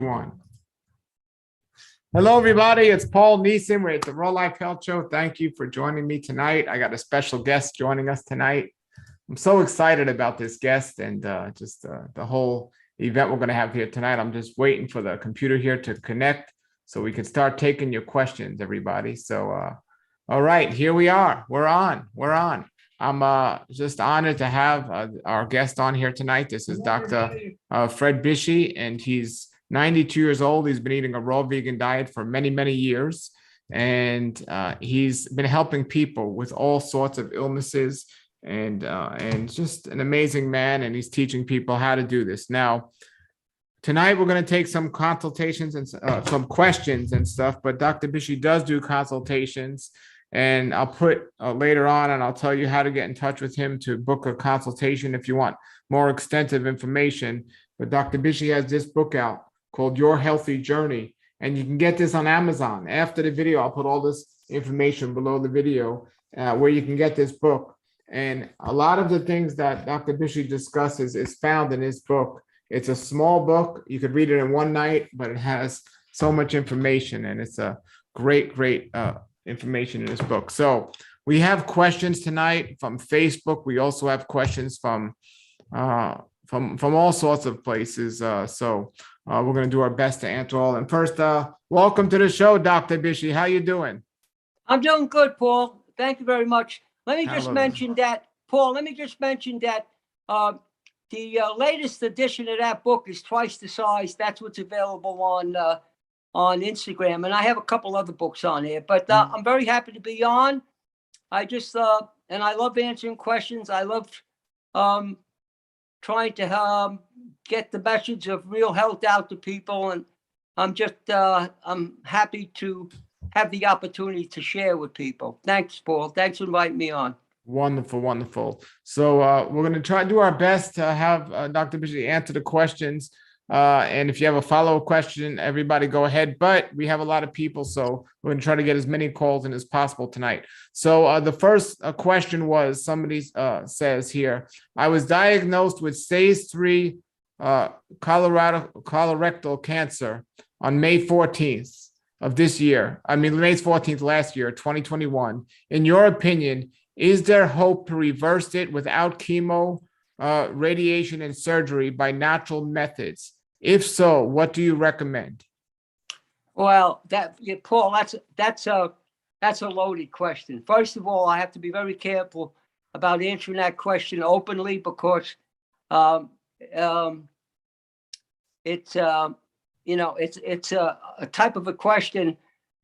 One. Hello, everybody. It's Paul Neeson. We're at the Raw Life Health Show. Thank you for joining me tonight. I got a special guest joining us tonight. I'm so excited about this guest and just the whole event we're going to have here tonight. I'm just waiting for the computer here to connect so we can start taking your questions, everybody. So, all right, here we are. We're on. I'm just honored to have our guest on here tonight. This is Dr. Fred Bisci, and he's 92 years old. He's been eating a raw vegan diet for many, many years. And he's been helping people with all sorts of illnesses and just an amazing man. And he's teaching people how to do this. Now, tonight, we're going to take some consultations and some questions and stuff. But Dr. Bisci does do consultations. And I'll put later on, and I'll tell you how to get in touch with him to book a consultation if you want more extensive information. But Dr. Bisci has this book out called Your Healthy Journey. And you can get this on Amazon. After the video, I'll put all this information below the video where you can get this book. And a lot of the things that Dr. Bisci discusses is found in his book. It's a small book. You could read it in one night, but it has so much information. And it's a great information in this book. So we have questions tonight from Facebook. We also have questions from all sorts of places. So we're going to do our best to answer all. And first, welcome to the show, Dr. Bisci. How you doing? I'm doing good, Paul. Thank you very much. Let me just mention that, Paul, the latest edition of that book is twice the size. That's what's available on Instagram. And I have a couple other books on here, but I'm very happy to be on. I just, and I love answering questions. I love trying to get the message of real health out to people. And I'm just, I'm happy to have the opportunity to share with people. Thanks, Paul. Thanks for inviting me on. Wonderful. So we're going to try to do our best to have Dr. Bisci answer the questions. And if you have a follow-up question, everybody go ahead. But we have a lot of people, so we're going to try to get as many calls in as possible tonight. So the first question was, somebody says here, I was diagnosed with stage 3 colorectal cancer on May 14th of this year. I mean, May 14th last year, 2021. In your opinion, is there hope to reverse it without chemo, radiation, and surgery by natural methods? If so, what do you recommend? Well, Paul, that's a loaded question. First of all, I have to be very careful about answering that question openly because it's a type of a question.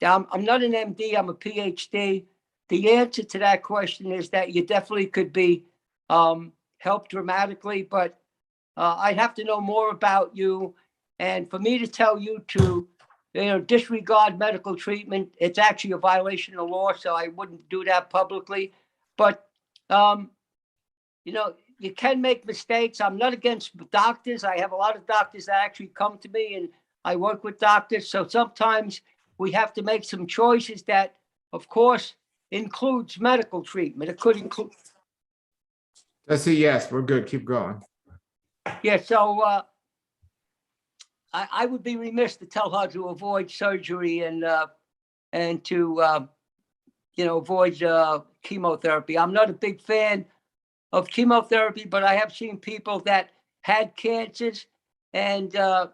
I'm not an MD, I'm a PhD. The answer to that question is that you definitely could be helped dramatically, but I'd have to know more about you. And for me to tell you to disregard medical treatment, it's actually a violation of law, so I wouldn't do that publicly. But, you can make mistakes. I'm not against doctors. I have a lot of doctors that actually come to me, and I work with doctors. So sometimes we have to make some choices that, of course, includes medical treatment. It could include. That's a yes. We're good. Keep going. Yeah. So I would be remiss to tell her to avoid surgery and to avoid chemotherapy. I'm not a big fan of chemotherapy, but I have seen people that had cancers and didn't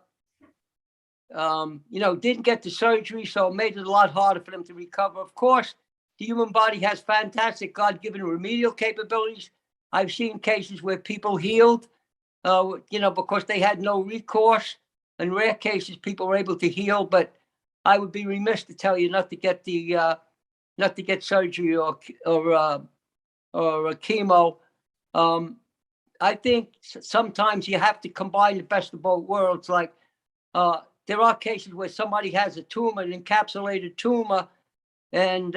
get the surgery, so it made it a lot harder for them to recover. Of course, the human body has fantastic God-given remedial capabilities. I've seen cases where people healed, because they had no recourse. In rare cases, people were able to heal, but I would be remiss to tell you not to get surgery or chemo. I think sometimes you have to combine the best of both worlds. Like there are cases where somebody has a tumor, an encapsulated tumor, and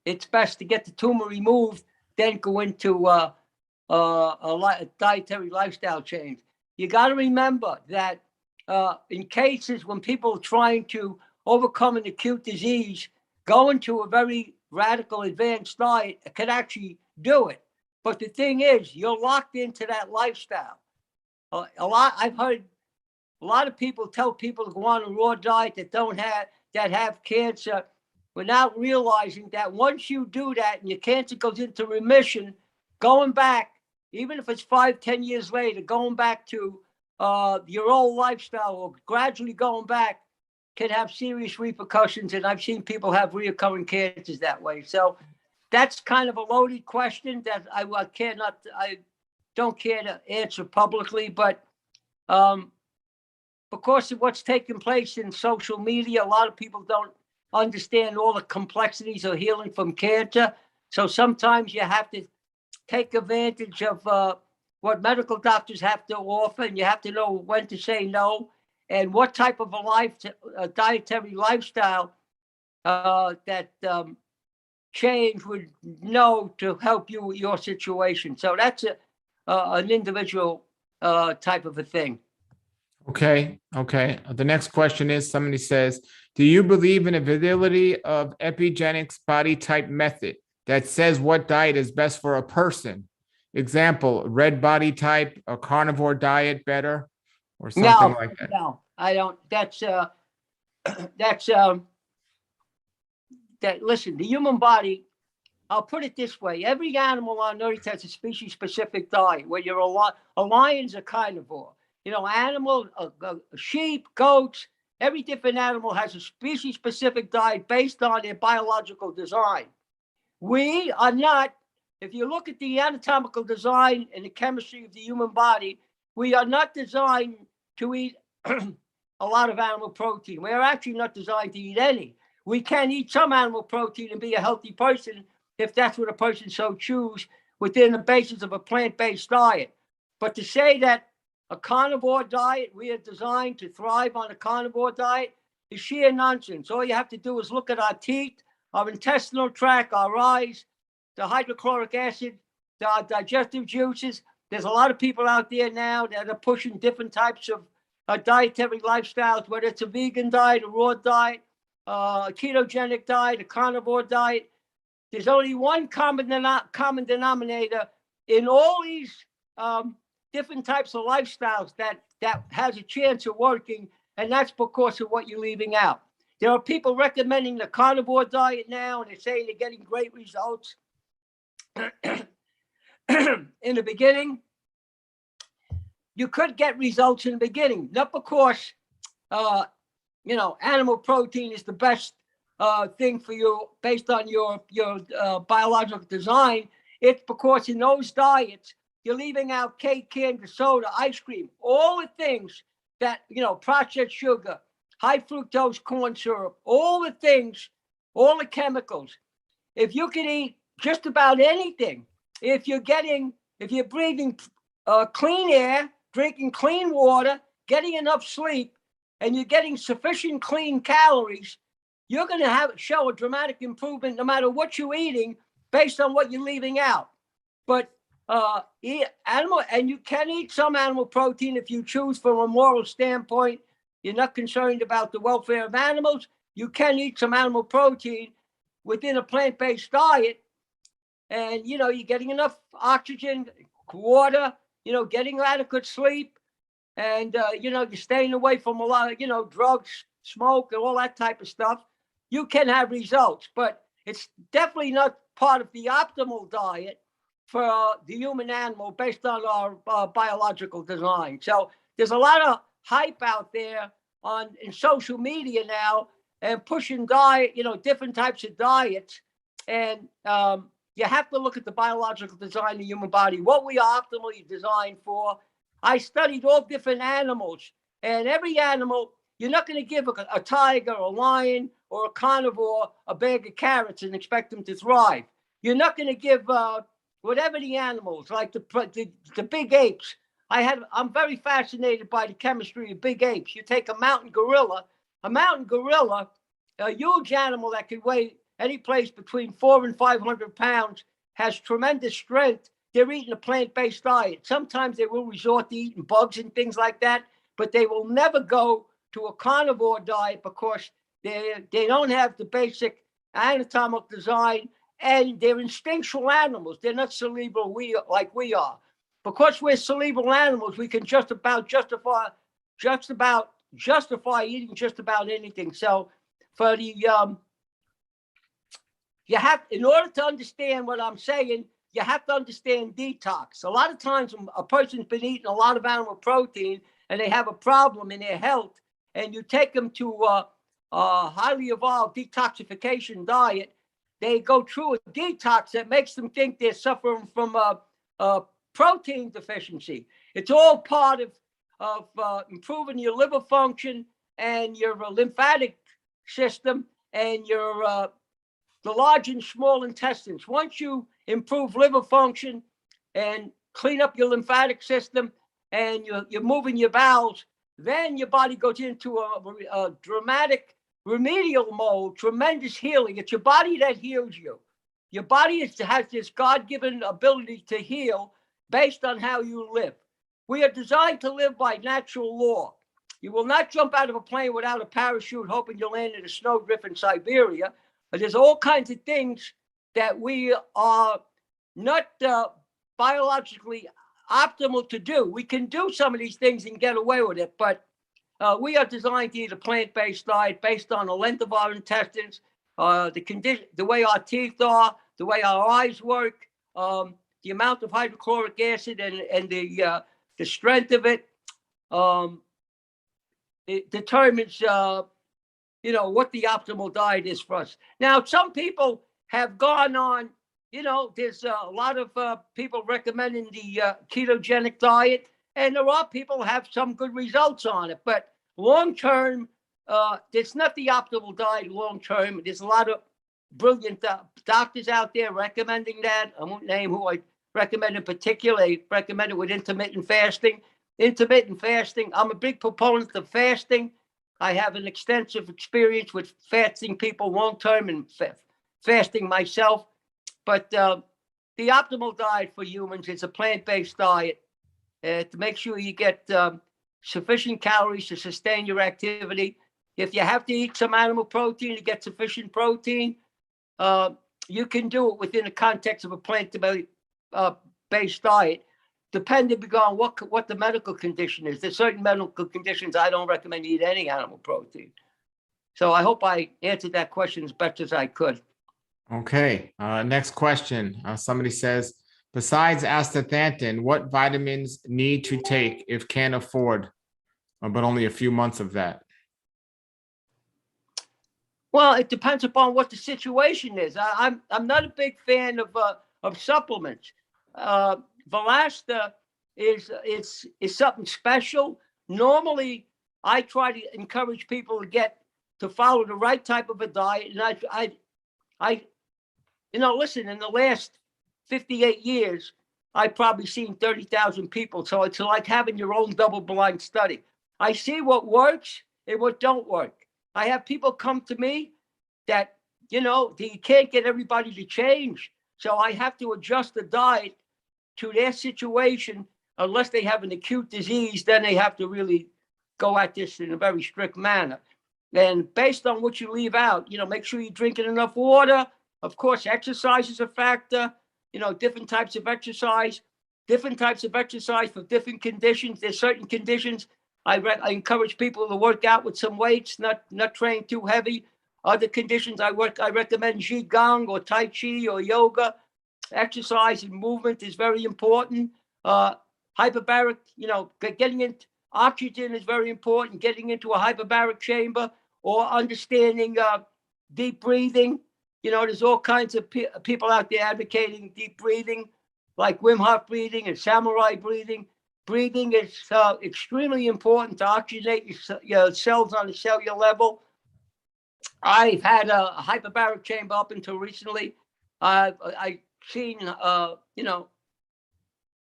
it's best to get the tumor removed, then go into a dietary lifestyle change. You got to remember that in cases when people are trying to overcome an acute disease, going to a very radical advanced diet can actually do it. But the thing is, you're locked into that lifestyle. I've heard a lot of people tell people to go on a raw diet that have cancer, without realizing that once you do that and your cancer goes into remission, going back, even if it's 5-10 years later, going back to your old lifestyle or gradually going back can have serious repercussions. And I've seen people have recurring cancers that way. So that's kind of a loaded question that I don't care to answer publicly, but because of what's taking place in social media, a lot of people don't understand all the complexities of healing from cancer. So sometimes you have to take advantage of what medical doctors have to offer, and you have to know when to say no and what type of a dietary lifestyle that change would know to help you with your situation. So that's an individual type of a thing. Okay. The next question is, somebody says, do you believe in a validity of epigenetics body type method that says what diet is best for a person? Example, red body type, a carnivore diet better, or something like that? No, I don't. Listen, the human body, I'll put it this way. Every animal on Earth has a species-specific diet. Where you're a lion's a carnivore. Sheep, goats, every different animal has a species-specific diet based on their biological design. We are not, if you look at the anatomical design and the chemistry of the human body, we are not designed to eat a lot of animal protein. We are actually not designed to eat any. We can eat some animal protein and be a healthy person if that's what a person so choose within the basis of a plant-based diet. But to say that a carnivore diet, we are designed to thrive on a carnivore diet, is sheer nonsense. All you have to do is look at our teeth, our intestinal tract, our eyes, the hydrochloric acid, our digestive juices. There's a lot of people out there now that are pushing different types of dietary lifestyles, whether it's a vegan diet, a raw diet, a ketogenic diet, a carnivore diet. There's only one common denominator in all these different types of lifestyles that has a chance of working, and that's because of what you're leaving out. There are people recommending the carnivore diet now, and they're saying they're getting great results. In the beginning, you could get results in the beginning, not because animal protein is the best thing for you based on your biological design. It's because in those diets, you're leaving out cake, candy, soda, ice cream, all the things that, processed sugar, high fructose corn syrup, all the things, all the chemicals. If you can eat just about anything, if you're breathing clean air, drinking clean water, getting enough sleep, and you're getting sufficient clean calories, you're going to show a dramatic improvement no matter what you're eating based on what you're leaving out. But and you can eat some animal protein if you choose from a moral standpoint. You're not concerned about the welfare of animals. You can eat some animal protein within a plant-based diet, and you're getting enough oxygen, water, getting adequate sleep, and you're staying away from a lot of drugs, smoke, and all that type of stuff. You can have results, but it's definitely not part of the optimal diet for the human animal based on our biological design. So there's a lot of hype out there in social media now and pushing diet, different types of diets. And you have to look at the biological design of the human body, what we are optimally designed for. I studied all different animals, and every animal, you're not going to give a tiger, a lion, or a carnivore a bag of carrots and expect them to thrive. You're not going to give whatever the animals, like the big apes. I'm very fascinated by the chemistry of big apes. You take a mountain gorilla, a huge animal that can weigh any place between 400 and 500 pounds, has tremendous strength. They're eating a plant-based diet. Sometimes they will resort to eating bugs and things like that, but they will never go to a carnivore diet because they don't have the basic anatomical design, and they're instinctual animals. They're not cerebral like we are. Because we're cerebral animals, we can just about justify just about justify eating just about anything. So for the you have, in order to understand what I'm saying, you have to understand detox. A lot of times a person's been eating a lot of animal protein and they have a problem in their health, and you take them to a highly evolved detoxification diet, they go through a detox that makes them think they're suffering from a protein deficiency. It's all part of improving your liver function and your lymphatic system and your the large and small intestines. Once you improve liver function and clean up your lymphatic system and you're moving your bowels, then your body goes into a dramatic remedial mode, tremendous healing. It's your body that heals you. Your body has this God-given ability to heal based on how you live. We are designed to live by natural law. You will not jump out of a plane without a parachute hoping you'll land in a snowdrift in Siberia. But there's all kinds of things that we are not biologically optimal to do. We can do some of these things and get away with it, but we are designed to eat a plant-based diet based on the length of our intestines, the condition, the way our teeth are, the way our eyes work, the amount of hydrochloric acid and the strength of it. It determines what the optimal diet is for us. Now, some people have gone on, there's a lot of people recommending the ketogenic diet, and there are people who have some good results on it. But long-term, it's not the optimal diet long-term. There's a lot of brilliant doctors out there recommending that. I won't name who I recommend in particular. They recommend it with intermittent fasting. Intermittent fasting, I'm a big proponent of fasting. I have an extensive experience with fasting people long-term and fasting myself. But the optimal diet for humans is a plant-based diet to make sure you get sufficient calories to sustain your activity. If you have to eat some animal protein to get sufficient protein, you can do it within the context of a plant-based diet, depending on what the medical condition is. There's certain medical conditions I don't recommend you eat any animal protein. So I hope I answered that question as best as I could. Okay. Next question. Somebody says, besides astaxanthin, what vitamins need to take if can't afford, but only a few months of that? Well, it depends upon what the situation is. I'm not a big fan of supplements. Valasta is something special. Normally, I try to encourage people to follow the right type of a diet. And I listen, in the last 58 years, I've probably seen 30,000 people. So it's like having your own double-blind study. I see what works and what don't work. I have people come to me that, you can't get everybody to change. So I have to adjust the diet to their situation. Unless they have an acute disease, then they have to really go at this in a very strict manner. And based on what you leave out, make sure you're drinking enough water. Of course, exercise is a factor. Different types of exercise for different conditions. There's certain conditions I encourage people to work out with some weights, not train too heavy. Other conditions I recommend Qigong or Tai Chi or yoga. Exercise and movement is very important. Hyperbaric, getting into oxygen is very important. Getting into a hyperbaric chamber or understanding deep breathing. There's all kinds of people out there advocating deep breathing, like Wim Hof breathing and samurai breathing. Breathing is extremely important to oxygenate your cells on a cellular level. I've had a hyperbaric chamber up until recently. I've seen,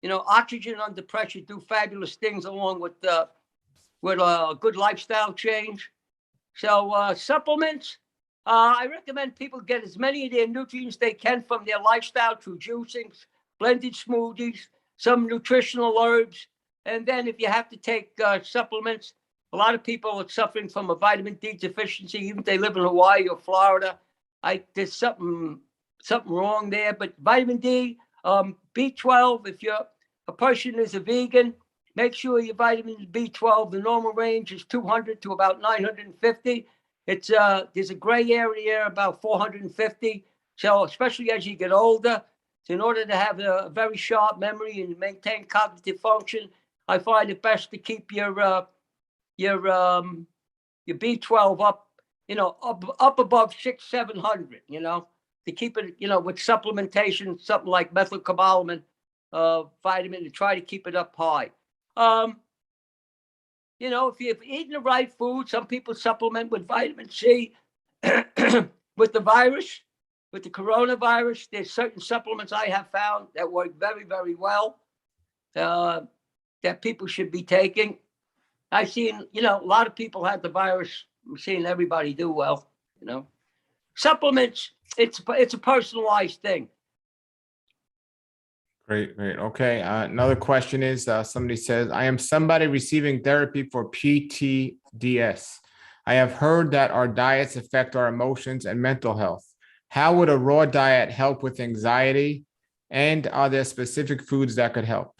oxygen under pressure do fabulous things along with a good lifestyle change. So supplements, I recommend people get as many of their nutrients they can from their lifestyle through juicing, blended smoothies, some nutritional herbs. And then if you have to take supplements, a lot of people are suffering from a vitamin D deficiency, even if they live in Hawaii or Florida. There's something wrong there. But vitamin D, B12, if a person is a vegan, Make sure your vitamin B12, the normal range is 200 to about 950. It's there's a gray area about 450. So especially as you get older, so in order to have a very sharp memory and maintain cognitive function, I find it best to keep your B12 up, up above 600-700, to keep it, with supplementation, something like methylcobalamin vitamin, to try to keep it up high. If you've eaten the right food, some people supplement with vitamin C. With the virus, with the coronavirus, there's certain supplements I have found that work very, very well, that people should be taking. I've seen, a lot of people had the virus. I'm seeing everybody do well, Supplements, it's a personalized thing. Great. Okay. Another question is, somebody says, I am somebody receiving therapy for PTSD. I have heard that our diets affect our emotions and mental health. How would a raw diet help with anxiety? And are there specific foods that could help?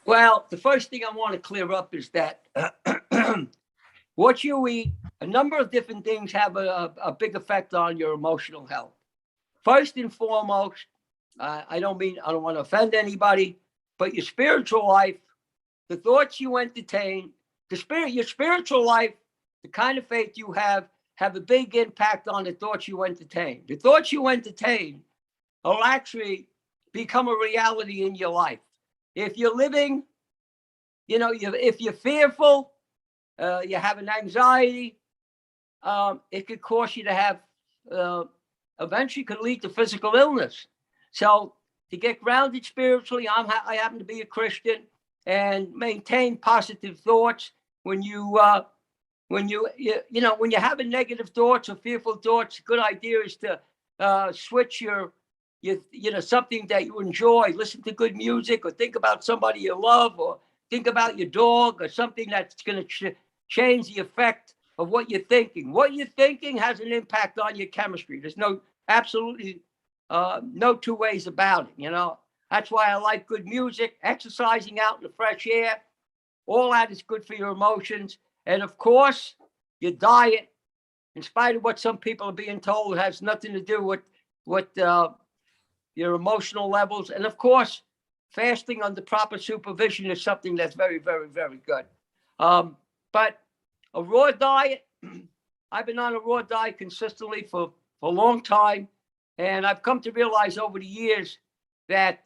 Well, the first thing I want to clear up is that what you eat, a number of different things have a big effect on your emotional health. First and foremost, I don't want to offend anybody, but your spiritual life, the thoughts you entertain, your spiritual life, the kind of faith you have a big impact on the thoughts you entertain. The thoughts you entertain will actually become a reality in your life. If you're living, if you're fearful, you have an anxiety, it could cause you to have, eventually could lead to physical illness. So to get grounded spiritually, I happen to be a Christian, and maintain positive thoughts. When you have negative thoughts or fearful thoughts, a good idea is to switch your something that you enjoy. Listen to good music, or think about somebody you love, or think about your dog, or something that's going to change the effect of what you're thinking. What you're thinking has an impact on your chemistry. There's absolutely no two ways about it. That's why I like good music, exercising out in the fresh air. All that is good for your emotions. And of course, your diet, in spite of what some people are being told, has nothing to do with your emotional levels. And of course, fasting under proper supervision is something that's very, very, very good. But a raw diet, I've been on a raw diet consistently for a long time. And I've come to realize over the years that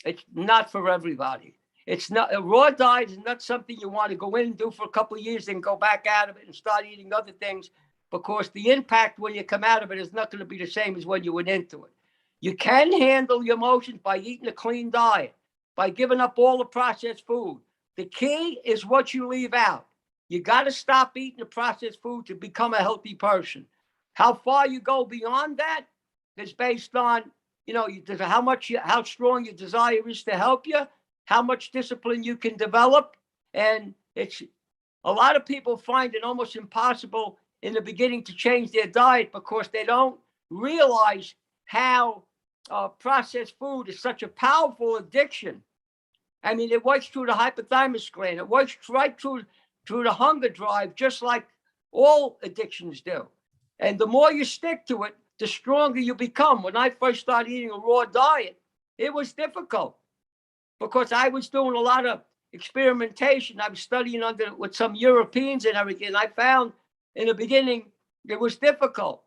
it's not for everybody. It's not, a raw diet is not something you want to go in and do for a couple of years, then go back out of it and start eating other things, because the impact when you come out of it is not going to be the same as when you went into it. You can handle your emotions by eating a clean diet, by giving up all the processed food. The key is what you leave out. You got to stop eating the processed food to become a healthy person. How far you go beyond that is based on, how strong your desire is to help you, how much discipline you can develop. And it's a lot of people find it almost impossible in the beginning to change their diet, because they don't realize how processed food is such a powerful addiction. I mean, it works through the hypothalamus gland. It works right through the hunger drive, just like all addictions do. And the more you stick to it, the stronger you become. When I first started eating a raw diet, it was difficult, because I was doing a lot of experimentation. I was studying with some Europeans and everything. I found in the beginning it was difficult.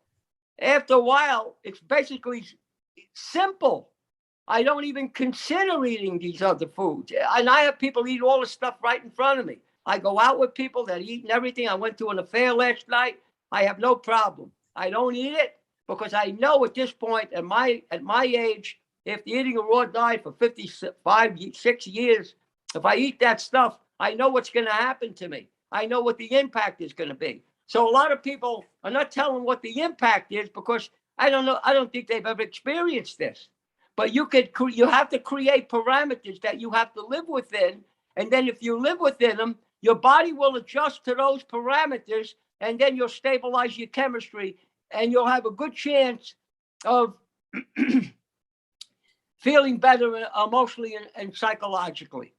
After a while, it's basically simple. I don't even consider eating these other foods. And I have people eat all the stuff right in front of me. I go out with people that eat everything. I went to an affair last night. I have no problem. I don't eat it, because I know at this point, at my age, after eating a raw diet for 6 years, if I eat that stuff, I know what's going to happen to me. I know what the impact is going to be. So a lot of people are not telling what the impact is, because I don't know. I don't think they've ever experienced this. But you have to create parameters that you have to live within. And then if you live within them, your body will adjust to those parameters, and then you'll stabilize your chemistry, and you'll have a good chance of feeling better emotionally and psychologically.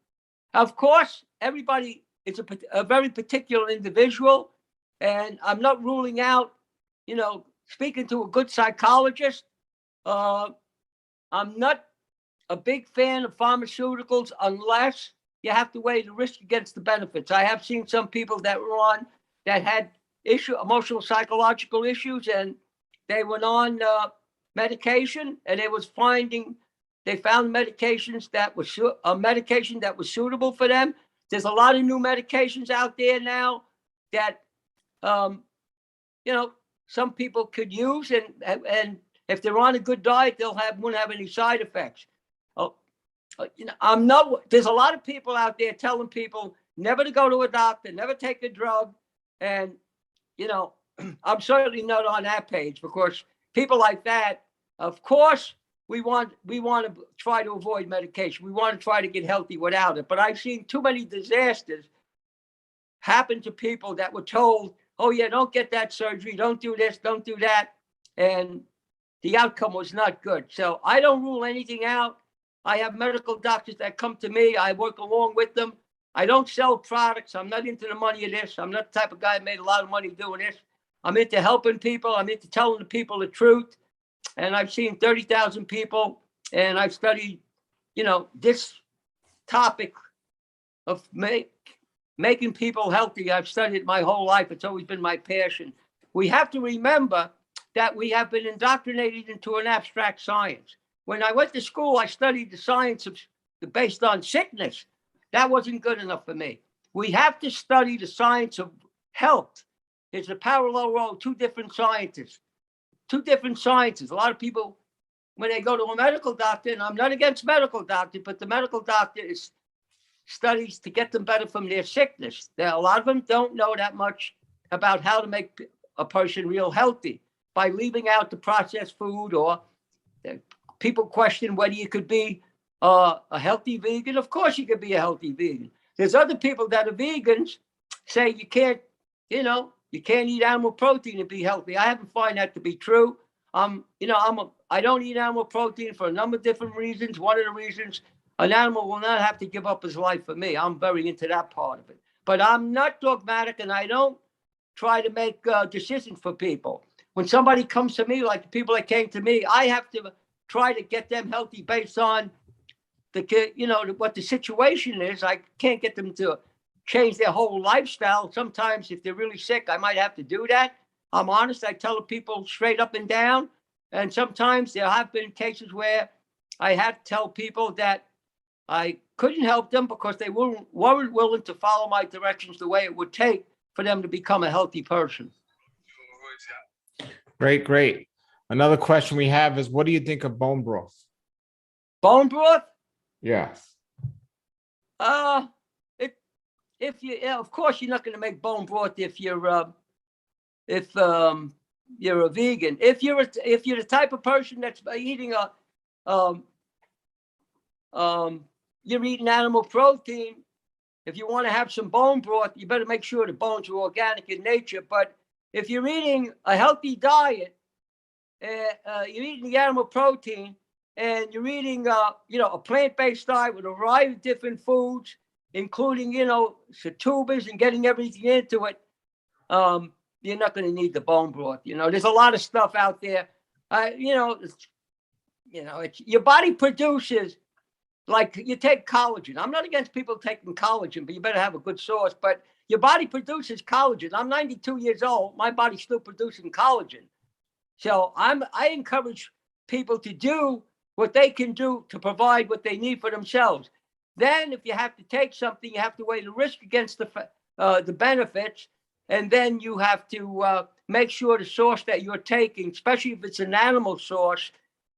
Of course, everybody is a very particular individual, and I'm not ruling out, speaking to a good psychologist. I'm not a big fan of pharmaceuticals unless you have to weigh the risk against the benefits. I have seen some people that had emotional psychological issues, and they went on medication, and they found medications that was a medication that was suitable for them. There's a lot of new medications out there now that some people could use, and if they're on a good diet, won't have any side effects. There's a lot of people out there telling people never to go to a doctor, never take a drug, and I'm certainly not on that page, because people like that, of course, we want to try to avoid medication. We want to try to get healthy without it. But I've seen too many disasters happen to people that were told, oh yeah, don't get that surgery, don't do this, don't do that. And the outcome was not good. So I don't rule anything out. I have medical doctors that come to me. I work along with them. I don't sell products. I'm not into the money of this. I'm not the type of guy that made a lot of money doing this. I'm into helping people. I'm into telling the people the truth. And I've seen 30,000 people, and I've studied, this topic of making people healthy. I've studied my whole life. It's always been my passion. We have to remember that we have been indoctrinated into an abstract science. When I went to school, I studied the science based on sickness. That wasn't good enough for me. We have to study the science of health. There's a parallel road, two different sciences. A lot of people, when they go to a medical doctor, and I'm not against medical doctors, but the medical doctor is studies to get them better from their sickness. A lot of them don't know that much about how to make a person real healthy by leaving out the processed food, or people question whether you could be a healthy vegan. Of course you could be a healthy vegan. There's other people that are vegans say you can't eat animal protein and be healthy. I haven't found that to be true. I don't eat animal protein for a number of different reasons. One of the reasons, an animal will not have to give up his life for me. I'm very into that part of it. But I'm not dogmatic, and I don't try to make decisions for people. When somebody comes to me, like the people that came to me, I have to try to get them healthy based on what the situation is. I can't get them to change their whole lifestyle. Sometimes if they're really sick, I might have to do that. I'm honest. I tell the people straight up and down. And sometimes there have been cases where I had to tell people that I couldn't help them because they weren't willing to follow my directions the way it would take for them to become a healthy person. Great. Another question we have is, what do you think of bone broth? Bone broth? Yes. Of course, you're not going to make bone broth if you're a vegan. If you're the type of person that's eating you're eating animal protein, if you want to have some bone broth, you better make sure the bones are organic in nature. But if you're eating a healthy diet, you're eating the animal protein, and you're eating a plant-based diet with a variety of different foods, including tubers and getting everything into it, you're not going to need the bone broth. There's a lot of stuff out there. Your body produces, like you take collagen. I'm not against people taking collagen, but you better have a good source. But your body produces collagen. I'm 92 years old. My body's still producing collagen. So I encourage people to do what they can do to provide what they need for themselves. Then if you have to take something, you have to weigh the risk against the benefits. And then you have to make sure the source that you're taking, especially if it's an animal source,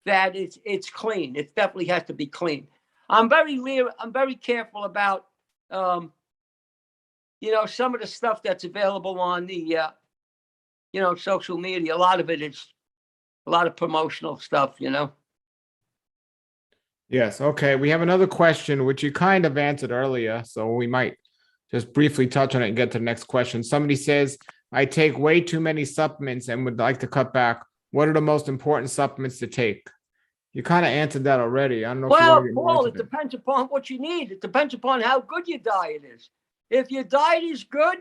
that it's clean. It definitely has to be clean. I'm very careful about, some of the stuff that's available on the, social media. A lot of it is a lot of promotional stuff, Yes. Okay. We have another question, which you kind of answered earlier, so we might just briefly touch on it and get to the next question. Somebody says, I take way too many supplements and would like to cut back. What are the most important supplements to take? You kind of answered that already. I don't know if you Well, want to get more Paul, into it depends upon what you need. It depends upon how good your diet is. If your diet is good,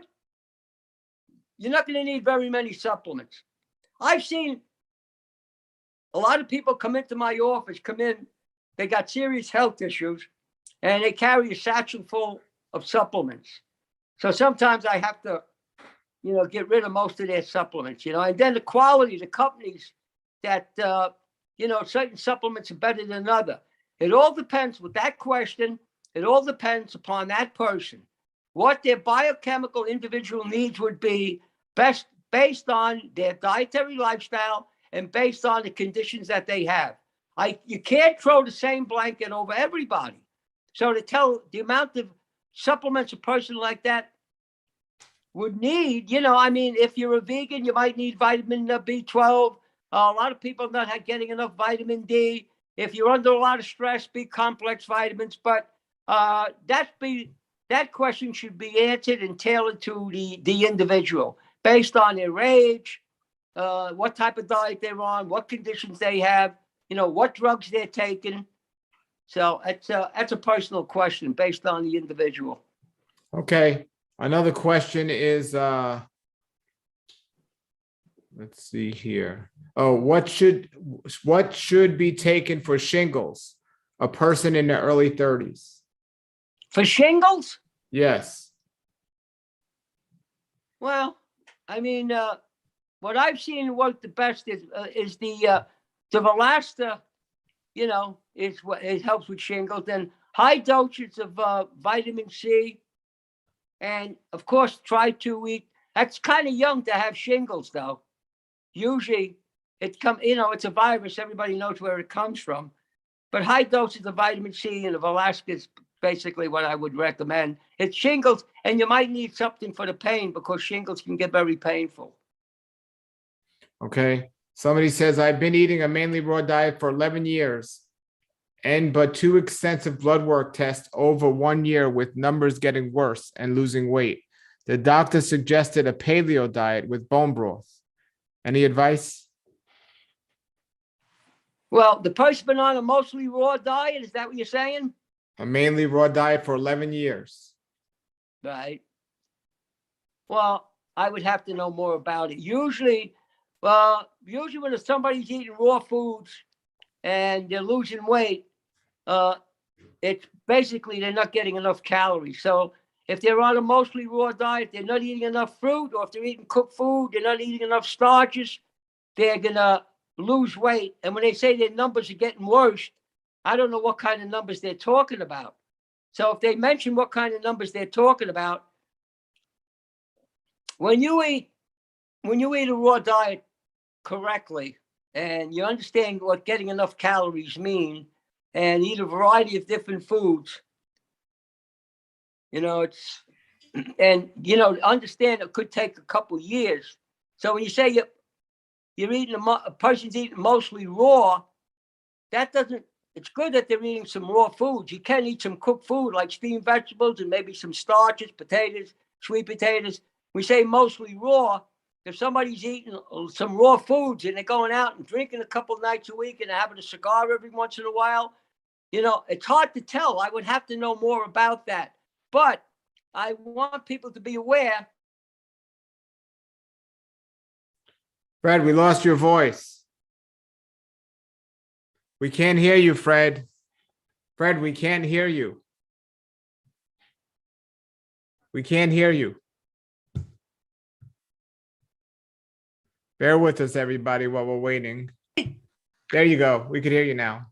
you're not going to need very many supplements. I've seen a lot of people come into my office, they got serious health issues, and they carry a satchel full of supplements. So sometimes I have to, get rid of most of their supplements, and then the quality, the companies that, certain supplements are better than other. It all depends with that question. It all depends upon that person, what their biochemical individual needs would be best based on their dietary lifestyle and based on the conditions that they have. You can't throw the same blanket over everybody. So to tell the amount of supplements a person like that would need, if you're a vegan, you might need vitamin B12. A lot of people are not getting enough vitamin D. If you're under a lot of stress, B complex vitamins. But that question should be answered and tailored to the individual based on their age, what type of diet they're on, what conditions they have, what drugs they're taking. So that's a personal question based on the individual. Okay. Another question is, let's see here. Oh, what should be taken for shingles? A person in their early 30s. For shingles? Yes. Well, what I've seen work the best is the Valasta, it helps with shingles, and high doses of vitamin C. And of course, try to eat. That's kind of young to have shingles, though. Usually, it's a virus. Everybody knows where it comes from. But high doses of vitamin C and of Alaska is basically what I would recommend. It's shingles, and you might need something for the pain because shingles can get very painful. Okay. Somebody says, I've been eating a mainly raw diet for 11 years. But 2 extensive blood work tests over 1 year with numbers getting worse and losing weight. The doctor suggested a paleo diet with bone broth. Any advice? Well, the person been on a mostly raw diet. Is that what you're saying? A mainly raw diet for 11 years. Right. Well, I would have to know more about it. Usually when somebody's eating raw foods and they're losing weight, it's basically they're not getting enough calories. So if they're on a mostly raw diet, they're not eating enough fruit, or if they're eating cooked food, they're not eating enough starches, they're going to lose weight. And when they say their numbers are getting worse, I don't know what kind of numbers they're talking about. So if they mention what kind of numbers they're talking about, when you eat a raw diet correctly and you understand what getting enough calories mean, and eat a variety of different foods, understand it could take a couple years. So when you say you're eating a person's eating mostly raw, it's good that they're eating some raw foods. You can eat some cooked food like steamed vegetables and maybe some starches, potatoes, sweet potatoes. We say mostly raw. If somebody's eating some raw foods and they're going out and drinking a couple nights a week and they're having a cigar every once in a while, it's hard to tell. I would have to know more about that. But I want people to be aware. Fred, we lost your voice. We can't hear you, Fred. Fred, we can't hear you. We can't hear you. Bear with us, everybody, while we're waiting. There you go. We could hear you now.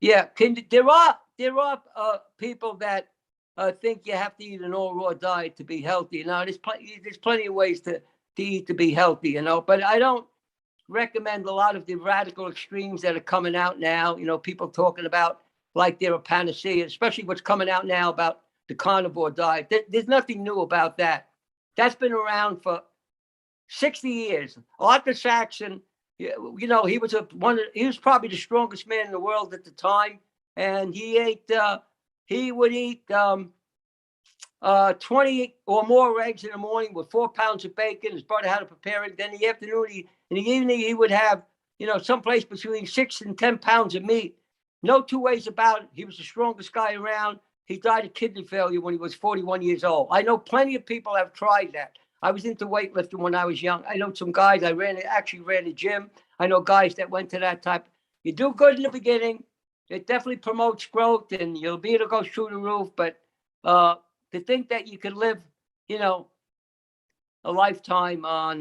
Yeah. There are people that think you have to eat an all raw diet to be healthy. Now, there's plenty of ways to eat to be healthy, but I don't recommend a lot of the radical extremes that are coming out now. People talking about like they're a panacea, especially what's coming out now about the carnivore diet. There's nothing new about that. That's been around for 60 years. Arthur Saxon, he was probably the strongest man in the world at the time, and he would eat 20 or more eggs in the morning with 4 pounds of bacon. His brother had to prepare it. Then in the afternoon, in the evening, he would have someplace between 6 and 10 pounds of meat. No two ways about it. He was the strongest guy around. He died of kidney failure when he was 41 years old. I know plenty of people have tried that. I was into weightlifting when I was young. I know some guys. I actually ran a gym. I know guys that went to that type. You do good in the beginning. It definitely promotes growth, and you'll be able to go through the roof. But to think that you could live, a lifetime on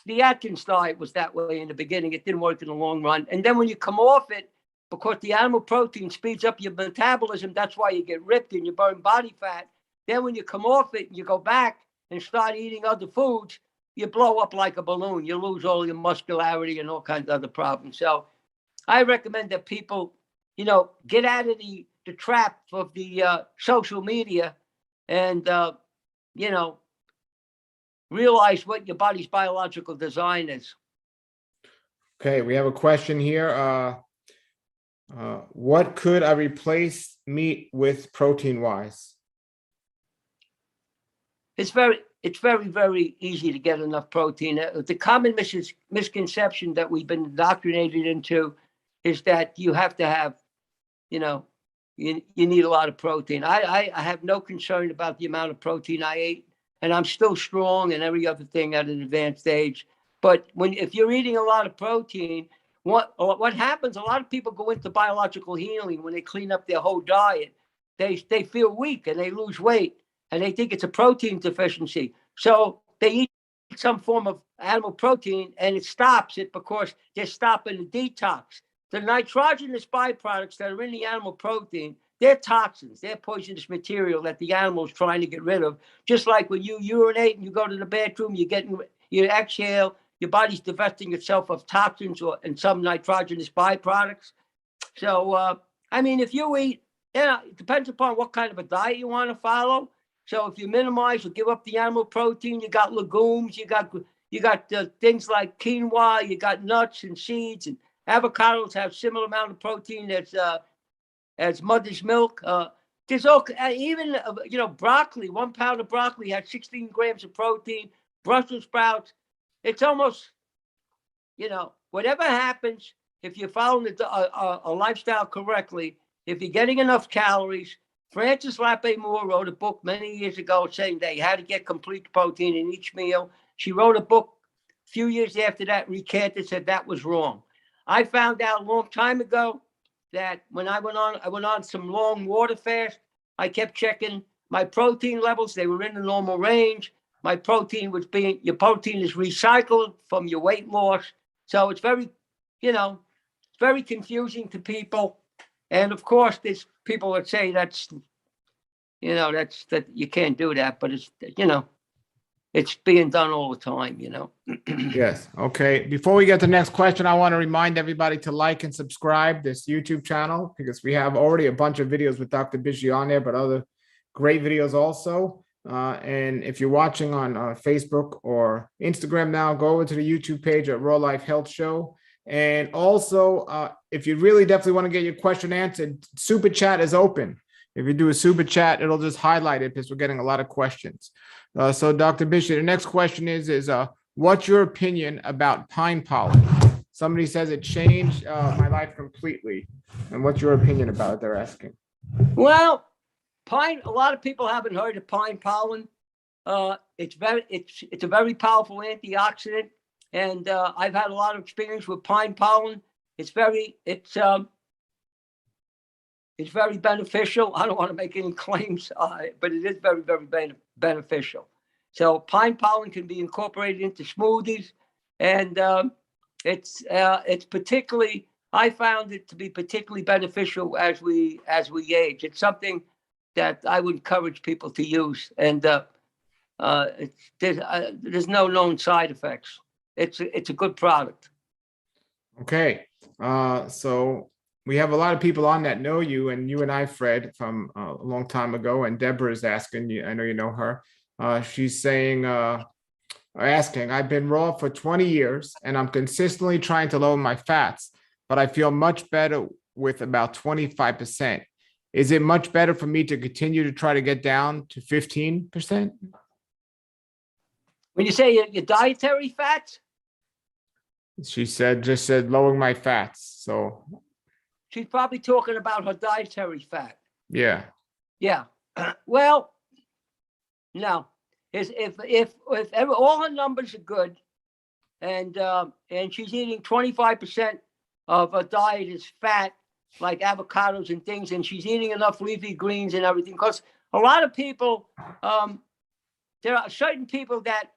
the Atkins diet was that way in the beginning. It didn't work in the long run. And then when you come off it, because the animal protein speeds up your metabolism, that's why you get ripped and you burn body fat. Then when you come off it and you go back and start eating other foods, you blow up like a balloon. You lose all your muscularity and all kinds of other problems. So I recommend that people, get out of the trap of the social media and, realize what your body's biological design is. Okay, we have a question here. What could I replace meat with protein-wise? It's very, very easy to get enough protein. The common misconception that we've been indoctrinated into is that you have to have, you need a lot of protein. I have no concern about the amount of protein I ate, and I'm still strong and every other thing at an advanced age. But if you're eating a lot of protein, what happens, a lot of people go into biological healing when they clean up their whole diet. They feel weak and they lose weight and they think it's a protein deficiency. So they eat some form of animal protein and it stops it because they're stopping the detox. The nitrogenous byproducts that are in the animal protein, they're toxins. They're poisonous material that the animal is trying to get rid of. Just like when you urinate and you go to the bathroom, you exhale, your body's divesting itself of toxins and some nitrogenous byproducts. So, if you eat, it depends upon what kind of a diet you want to follow. So if you minimize or give up the animal protein, you got legumes, you got things like quinoa, you got nuts and seeds, and avocados have similar amount of protein as mother's milk. There's even broccoli. 1 pound of broccoli has 16 grams of protein. Brussels sprouts. It's almost, whatever happens, if you're following a lifestyle correctly, if you're getting enough calories. Frances Lappe Moore wrote a book many years ago saying that you had to get complete protein in each meal. She wrote a book a few years after that, recanted, said that was wrong. I found out a long time ago that when I went on some long water fast, I kept checking my protein levels. They were in the normal range. My protein your protein is recycled from your weight loss. So it's very, it's very confusing to people. And of course, there's people that say that you can't do that, but it's being done all the time, Yes. Okay. Before we get to the next question, I want to remind everybody to like and subscribe this YouTube channel because we have already a bunch of videos with Dr. Bisci on there, but other great videos also. And if you're watching on Facebook or Instagram now, go over to the YouTube page at Raw Life Health Show. And also, if you really definitely want to get your question answered, Super Chat is open. If you do a Super Chat, it'll just highlight it because we're getting a lot of questions. So Dr. Bisci, the next question is what's your opinion about pine pollen? Somebody says it changed my life completely. And what's your opinion about it? They're asking. Well, a lot of people haven't heard of pine pollen. It's a very powerful antioxidant. And I've had a lot of experience with pine pollen. It's very beneficial. I don't want to make any claims, but it is very, very beneficial. So pine pollen can be incorporated into smoothies, and it's particularly. I found it to be particularly beneficial as we age. It's something that I would encourage people to use, and there's no known side effects. It's a good product. Okay. So we have a lot of people on that know you, and you and I, Fred, from a long time ago. And Deborah is asking you, I know you know her. She's saying, asking, I've been raw for 20 years and I'm consistently trying to lower my fats, but I feel much better with about 25%. Is it much better for me to continue to try to get down to 15%? When you say your dietary fats? She just said lowering my fats. So She's probably talking about her dietary fat. yeah. Yeah. Well, no. If all her numbers are good, and she's eating 25% of her diet is fat, like avocados and things, and she's eating enough leafy greens and everything. Because a lot of people, there are certain people that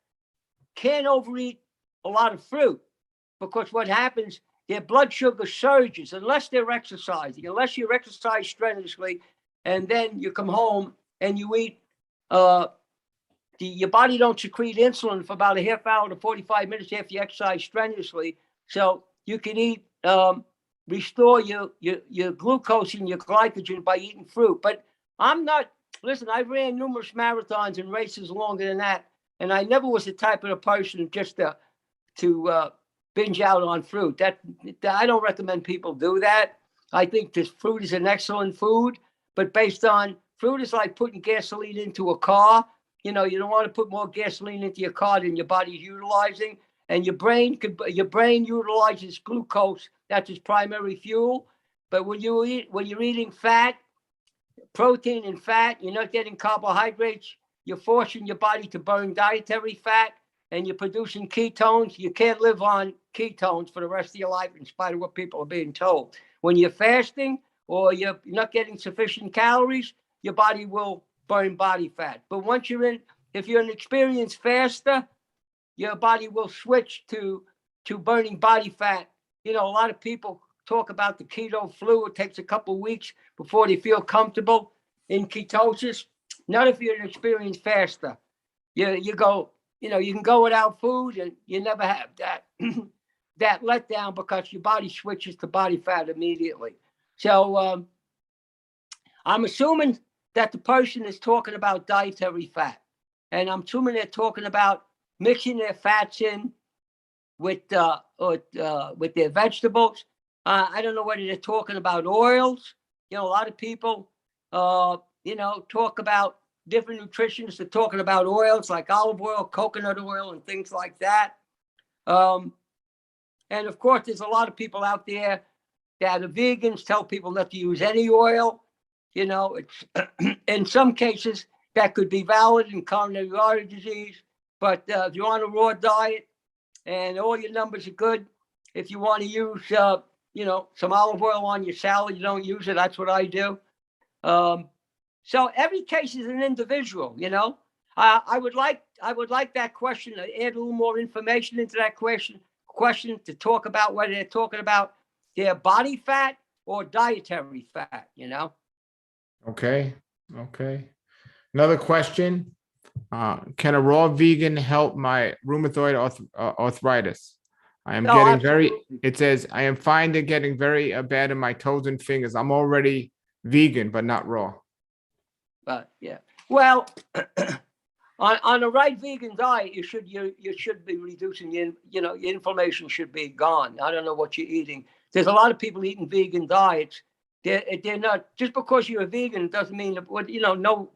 can't overeat a lot of fruit, because what happens, their blood sugar surges unless they're exercising, unless you exercise strenuously, and then you come home and you eat. Your body don't secrete insulin for about a half hour to 45 minutes after you exercise strenuously, so you can eat, restore your glucose and your glycogen by eating fruit. But I'm not. Listen, I ran numerous marathons and races longer than that, and I never was the type of a person just to binge out on fruit. That I don't recommend people do that. I think this fruit is an excellent food, but based on fruit is like putting gasoline into a car. You know, you don't want to put more gasoline into your car than your body's utilizing, and your brain utilizes glucose. That's its primary fuel. But when you're eating fat, protein and fat, you're not getting carbohydrates. You're forcing your body to burn dietary fat, and you're producing ketones. You can't live on ketones for the rest of your life, in spite of what people are being told. When you're fasting or you're not getting sufficient calories, your body will burn body fat. But once if you're an experienced faster, your body will switch to burning body fat. You know, a lot of people talk about the keto flu. It takes a couple of weeks before they feel comfortable in ketosis. Not if you're an experienced faster. You go, you know, you can go without food and you never have that that letdown, because your body switches to body fat immediately. So I'm assuming that the person is talking about dietary fat, and I'm assuming they're talking about mixing their fats in with their vegetables. I don't know whether they're talking about oils. You know, a lot of people, talk about different nutritionists are talking about oils like olive oil, coconut oil, and things like that. And of course, there's a lot of people out there that are vegans, tell people not to use any oil. You know, it's in some cases that could be valid in coronary artery disease. But if you're on a raw diet and all your numbers are good, if you want to use, some olive oil on your salad, you don't use it. That's what I do. So every case is an individual. You know, I would like that question to add a little more information into that question to talk about whether they're talking about their body fat or dietary fat. You know. Okay. Another question. Can a raw vegan help my rheumatoid arthritis? I am getting absolutely. it says, I am finding getting very bad in my toes and fingers. I'm already vegan, but not raw. But yeah, well, on the right vegan diet, you should be reducing your inflammation should be gone. I don't know what you're eating. There's a lot of people eating vegan diets. They're not, just because you're a vegan doesn't mean that,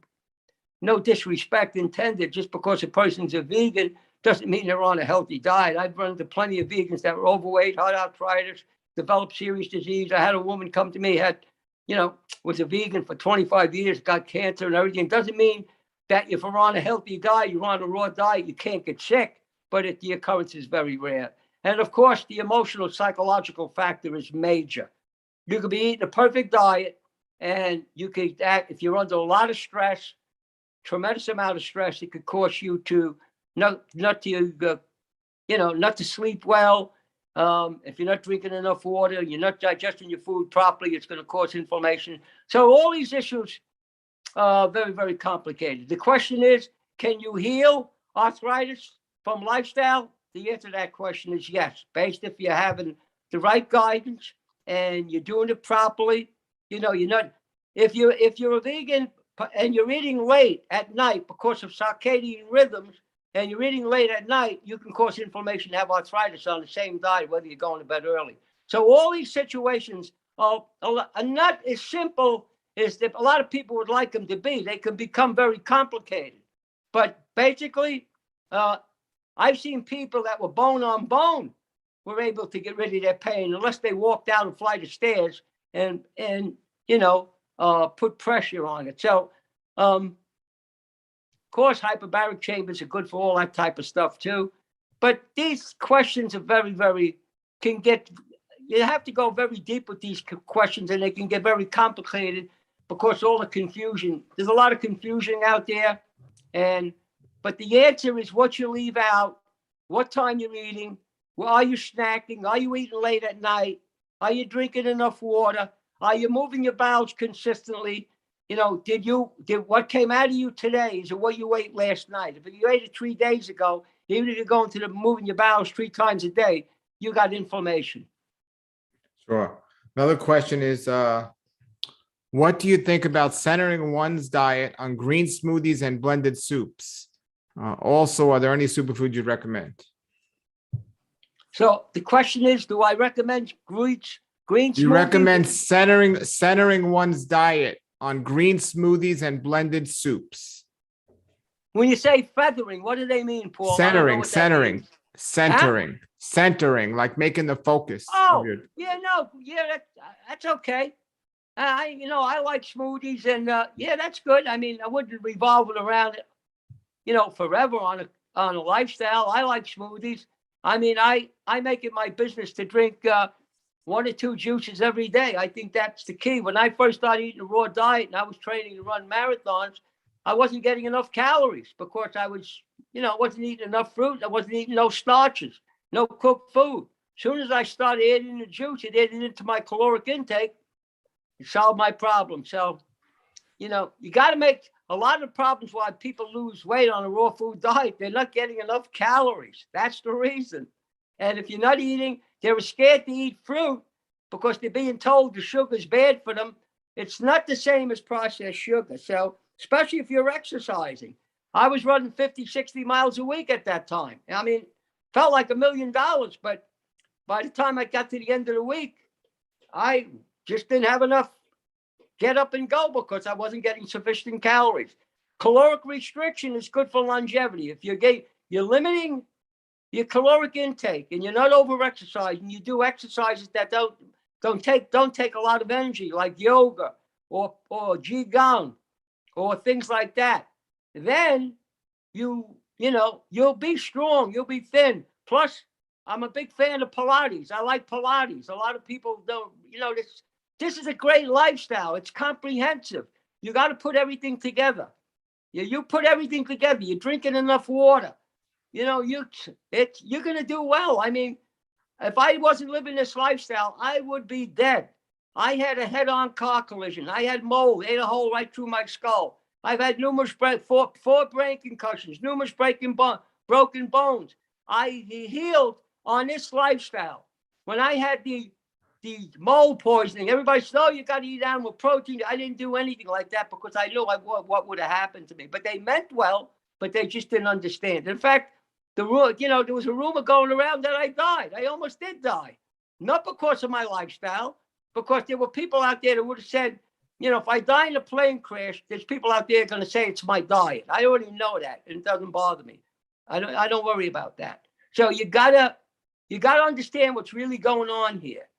no disrespect intended. Just because a person's a vegan doesn't mean they're on a healthy diet. I've run into plenty of vegans that were overweight, had arthritis, developed serious disease. I had a woman come to me, was a vegan for 25 years, got cancer and everything. It doesn't mean that if you're on a healthy diet, you're on a raw diet, you can't get sick, but the occurrence is very rare. And of course, the emotional, psychological factor is major. You could be eating a perfect diet, and you could act, if you're under a lot of stress, tremendous amount of stress, it could cause you to not to sleep well. If you're not drinking enough water, you're not digesting your food properly, it's going to cause inflammation. So all these issues are very, very complicated. The question is, can you heal arthritis from lifestyle? The answer to that question is yes, based if you're having the right guidance and you're doing it properly. You're not, if you're a vegan and you're eating late at night because of circadian rhythms, and you're eating late at night, you can cause inflammation, have arthritis on the same diet, whether you're going to bed early. So all these situations are not as simple as a lot of people would like them to be. They can become very complicated. But basically, I've seen people that were bone on bone were able to get rid of their pain unless they walked down a flight of stairs and put pressure on it. So, of course, hyperbaric chambers are good for all that type of stuff too. But these questions are very, very, you have to go very deep with these questions, and they can get very complicated because all the confusion, there's a lot of confusion out there. But the answer is what you leave out, what time you're eating, are you snacking, are you eating late at night, are you drinking enough water, are you moving your bowels consistently? Did what came out of you today, is it what you ate last night? If you ate it 3 days ago, even if you're going to moving your bowels 3 times a day, you got inflammation. Sure. Another question is, what do you think about centering one's diet on green smoothies and blended soups? Also, are there any superfoods you'd recommend? So the question is, do I recommend green smoothies? You recommend centering one's diet on green smoothies and blended soups. When you say feathering, what do they mean, Paul? Centering, Huh? centering, like making the focus. Oh, that's okay. I like smoothies, and that's good. I mean, I wouldn't revolve it around it, forever on a lifestyle. I like smoothies. I mean, I make it my business to drink 1 or 2 juices every day. I think that's the key. When I first started eating a raw diet and I was training to run marathons, I wasn't getting enough calories because I was, wasn't eating enough fruit. I wasn't eating no starches, no cooked food. As soon as I started adding the juice, it added into my caloric intake. It solved my problem. So, you got to make a lot of problems why people lose weight on a raw food diet. They're not getting enough calories. That's the reason. And if you're not eating, they're scared to eat fruit because they're being told the sugar is bad for them. It's not the same as processed sugar. So, especially if you're exercising. I was running 50, 60 miles a week at that time. I mean, felt like $1 million, but by the time I got to the end of the week, I just didn't have enough get up and go because I wasn't getting sufficient calories. Caloric restriction is good for longevity. If you're limiting your caloric intake and you're not over exercising, you do exercises that don't take a lot of energy, like yoga or qigong or things like that. Then you'll be strong, you'll be thin. Plus, I'm a big fan of Pilates. I like Pilates. A lot of people don't, this is a great lifestyle. It's comprehensive. You got to put everything together. You put everything together. You're drinking enough water. You're going to do well. I mean, if I wasn't living this lifestyle, I would be dead. I had a head-on car collision. I had mold, ate a hole right through my skull. I've had numerous four brain concussions, numerous broken bones. I healed on this lifestyle. When I had the mold poisoning, everybody said, "Oh, you got to eat animal protein." I didn't do anything like that because I knew what would have happened to me. But they meant well, but they just didn't understand. In fact, there was a rumor going around that I died. I almost did die, not because of my lifestyle, because there were people out there that would have said, if I die in a plane crash, there's people out there going to say it's my diet. I already know that, and it doesn't bother me. I don't worry about that. So you gotta understand what's really going on here.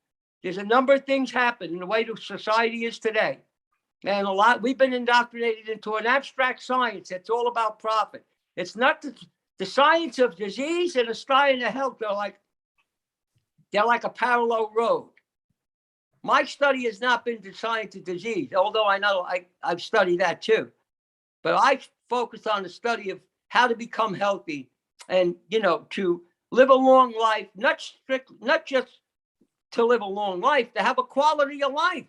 There's a number of things happen in the way the society is today. And we've been indoctrinated into an abstract science that's all about profit. It's not the science of disease and the science of health. They're like a parallel road. My study has not been the science of disease, although I know I've studied that too. But I focus on the study of how to become healthy and, to live a long life, not just to live a long life, to have a quality of life.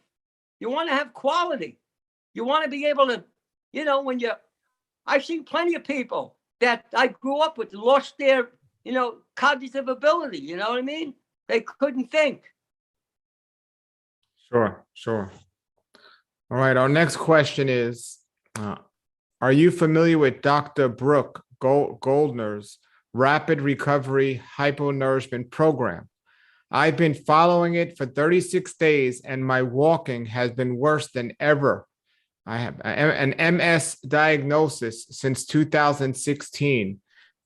You want to have quality. You want to be able to, I've seen plenty of people that I grew up with lost their, cognitive ability. You know what I mean? They couldn't think. Sure. All right. Our next question is, are you familiar with Dr. Brooke Goldner's Rapid Recovery Hyponourishment Program? I've been following it for 36 days and my walking has been worse than ever. I have an MS diagnosis since 2016.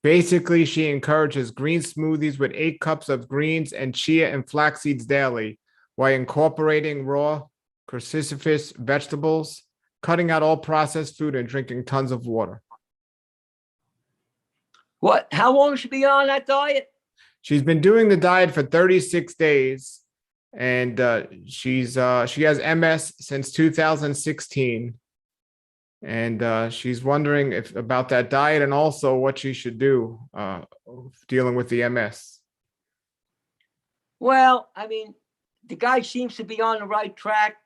Basically, she encourages green smoothies with 8 cups of greens and chia and flax seeds daily, while incorporating raw cruciferous vegetables, cutting out all processed food, and drinking tons of water. What? How long should she be on that diet? She's been doing the diet for 36 days, and she has MS since 2016. And she's wondering about that diet and also what she should do dealing with the MS. Well, I mean, the guy seems to be on the right track,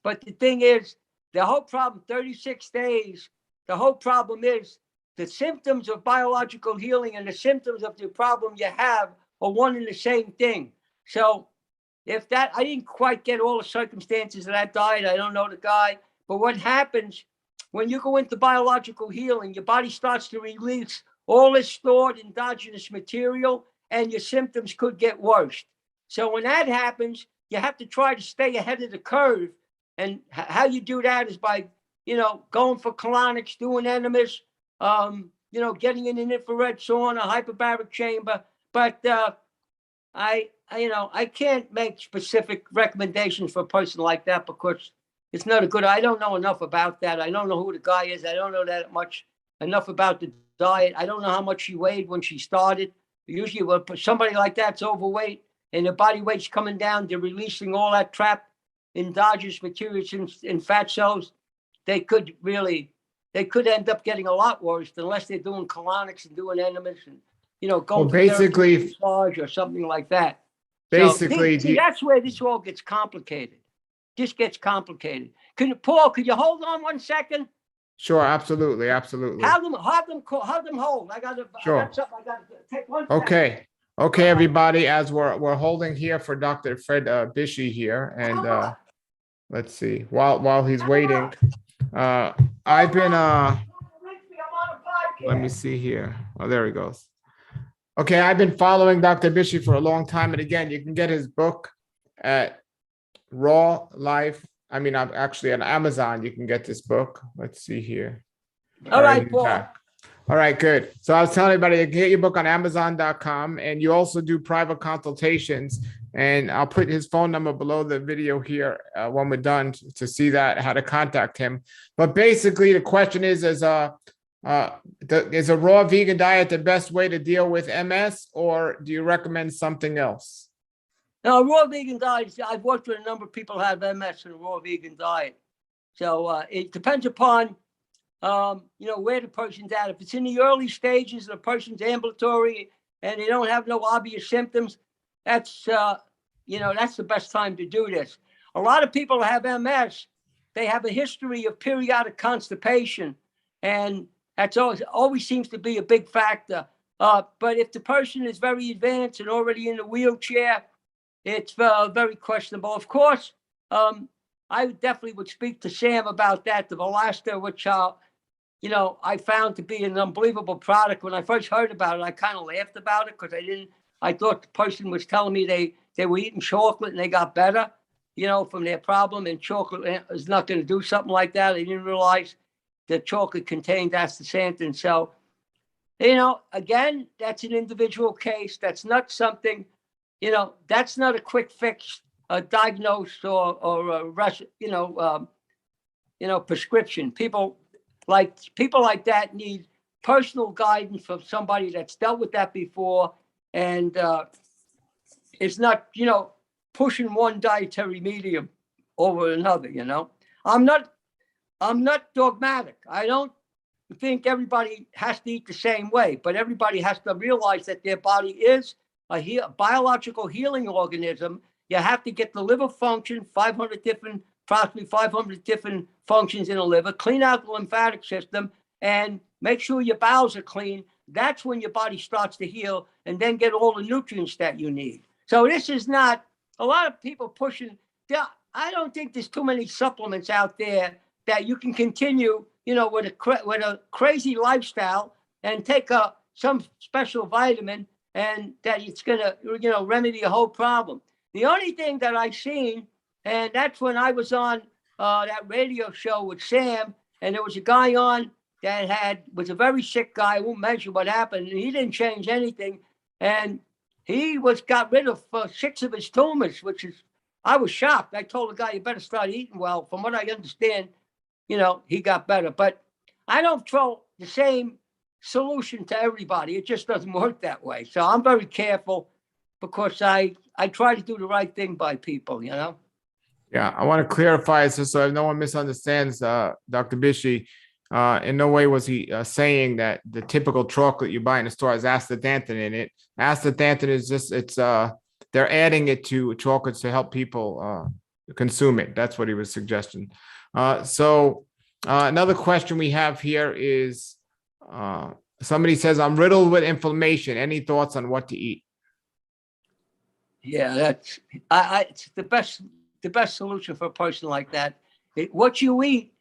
but the thing is, the whole problem, 36 days, the whole problem is the symptoms of biological healing and the symptoms of the problem you have are one and the same thing. So if that, I didn't quite get all the circumstances of that diet. I don't know the guy, but what happens when you go into biological healing, your body starts to release all this stored endogenous material and your symptoms could get worse. So when that happens, you have to try to stay ahead of the curve. And how you do that is by, going for colonics, doing enemas, getting in an infrared sauna, hyperbaric chamber. But I can't make specific recommendations for a person like that because it's not a good, I don't know enough about that. I don't know who the guy is. I don't know that much enough about the diet. I don't know how much she weighed when she started. Usually when somebody like that's overweight and their body weight's coming down, they're releasing all that trapped endogenous materials in fat cells. They could end up getting a lot worse unless they're doing colonics and doing enemas and, going for basically massage or something like that. Basically, see, that's where this all gets complicated. This gets complicated. Paul, could you hold on 1 second? Sure, absolutely. Have them hold. I got to take 1 second. Okay, everybody, as we're holding here for Dr. Fred Bisci here, and let's see, while he's waiting, I've been let me see here. Oh, there he goes. Okay, I've been following Dr. Bisci for a long time, and again, you can get his book at Raw Life. I mean, I'm actually on Amazon. You can get this book. Let's see here. All right, Paul. All right, good. So I was telling everybody, you can get your book on Amazon.com, and you also do private consultations. And I'll put his phone number below the video here when we're done to see that, how to contact him. But basically, the question is a raw vegan diet the best way to deal with MS, or do you recommend something else? No, raw vegan diet, I've worked with a number of people who have MS in a raw vegan diet. So it depends upon, where the person's at. If it's in the early stages and the person's ambulatory and they don't have no obvious symptoms, that's the best time to do this. A lot of people who have MS, they have a history of periodic constipation, and that's always seems to be a big factor. But if the person is very advanced and already in the wheelchair, it's very questionable. Of course, I definitely would speak to Sam about that, the Valasta, which, I found to be an unbelievable product. When I first heard about it, I kind of laughed about it because I thought the person was telling me they were eating chocolate and they got better, from their problem, and chocolate is not going to do something like that. I didn't realize that chocolate contained astaxanthin. So, again, that's an individual case. That's not something, that's not a quick fix, diagnose or prescription. People like that need personal guidance from somebody that's dealt with that before, and it's not, pushing one dietary medium over another. I'm not dogmatic. I don't think everybody has to eat the same way, but everybody has to realize that their body is a biological healing organism. You have to get the liver function, approximately 500 different functions in the liver, clean out the lymphatic system, and make sure your bowels are clean. That's when your body starts to heal and then get all the nutrients that you need. So this is not a lot of people pushing. I don't think there's too many supplements out there that you can continue, with a crazy lifestyle and take some special vitamin and that it's going to, remedy a whole problem. The only thing that I've seen, and that's when I was on that radio show with Sam, and there was a guy on that was a very sick guy. I won't mention what happened. And he didn't change anything. And he got rid of 6 of his tumors, I was shocked. I told the guy, you better start eating well. From what I understand, he got better. But I don't throw the same solution to everybody. It just doesn't work that way. So I'm very careful because I try to do the right thing by people, Yeah, I want to clarify this so no one misunderstands, Dr. Bisci. In no way was he saying that the typical chocolate you buy in the store has astaxanthin in it. Astaxanthin is just, they're adding it to chocolates to help people consume it. That's what he was suggesting. So another question we have here is, somebody says, I'm riddled with inflammation. Any thoughts on what to eat? Yeah, it's the best solution for a person like that. What you eat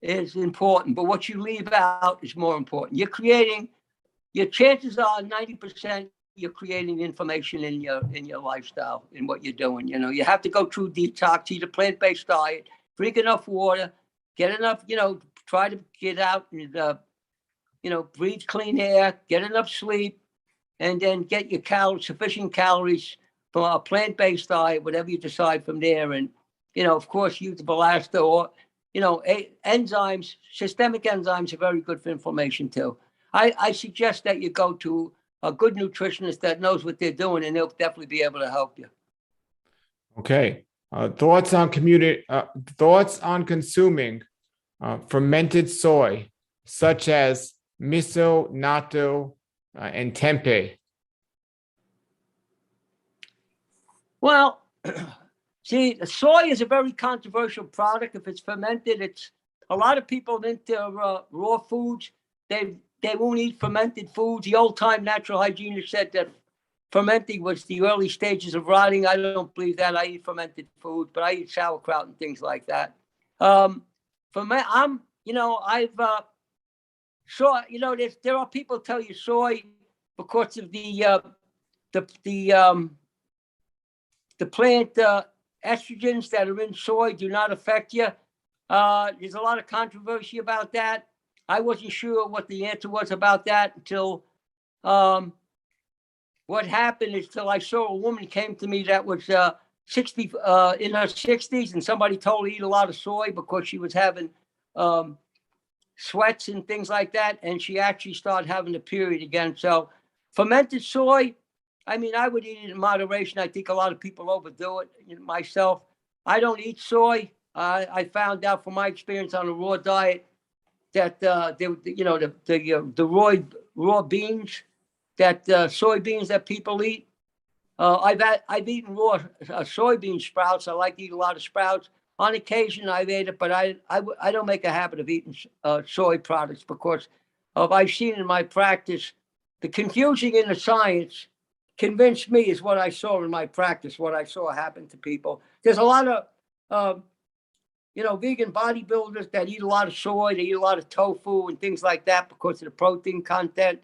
is important, but what you leave out is more important. Your chances are 90% you're creating inflammation in your lifestyle, in what you're doing. You have to go through detox, eat a plant-based diet, drink enough water, get enough, try to get out and, breathe clean air, get enough sleep, and then get your sufficient calories from a plant-based diet, whatever you decide from there. And, of course, use the Valasta or, enzymes, systemic enzymes are very good for inflammation too. I suggest that you go to a good nutritionist that knows what they're doing, and they'll definitely be able to help you. Okay. Thoughts on consuming fermented soy, such as miso, natto, and tempeh? Well, see, the soy is a very controversial product. If it's fermented, a lot of people into raw foods. They won't eat fermented foods. The old-time natural hygienist said that fermenting was the early stages of rotting. I don't believe that. I eat fermented food, but I eat sauerkraut and things like that. There are people tell you soy because of the plant estrogens that are in soy do not affect you. There's a lot of controversy about that. I wasn't sure what the answer was about that until what happened is till I saw a woman came to me that was 60 in her 60s, and somebody told her to eat a lot of soy because she was having sweats and things like that, and she actually started having a period again. So fermented soy, I would eat it in moderation. I think a lot of people overdo it. Myself, I don't eat soy. I found out from my experience on a raw diet that the raw beans, that soybeans that people eat. I've eaten raw soybean sprouts. I like to eat a lot of sprouts. On occasion, I've ate it, but I don't make a habit of eating soy products because I've seen in my practice the confusion in the science convinced me is what I saw in my practice, what I saw happen to people. There's a lot of vegan bodybuilders that eat a lot of soy, they eat a lot of tofu and things like that because of the protein content,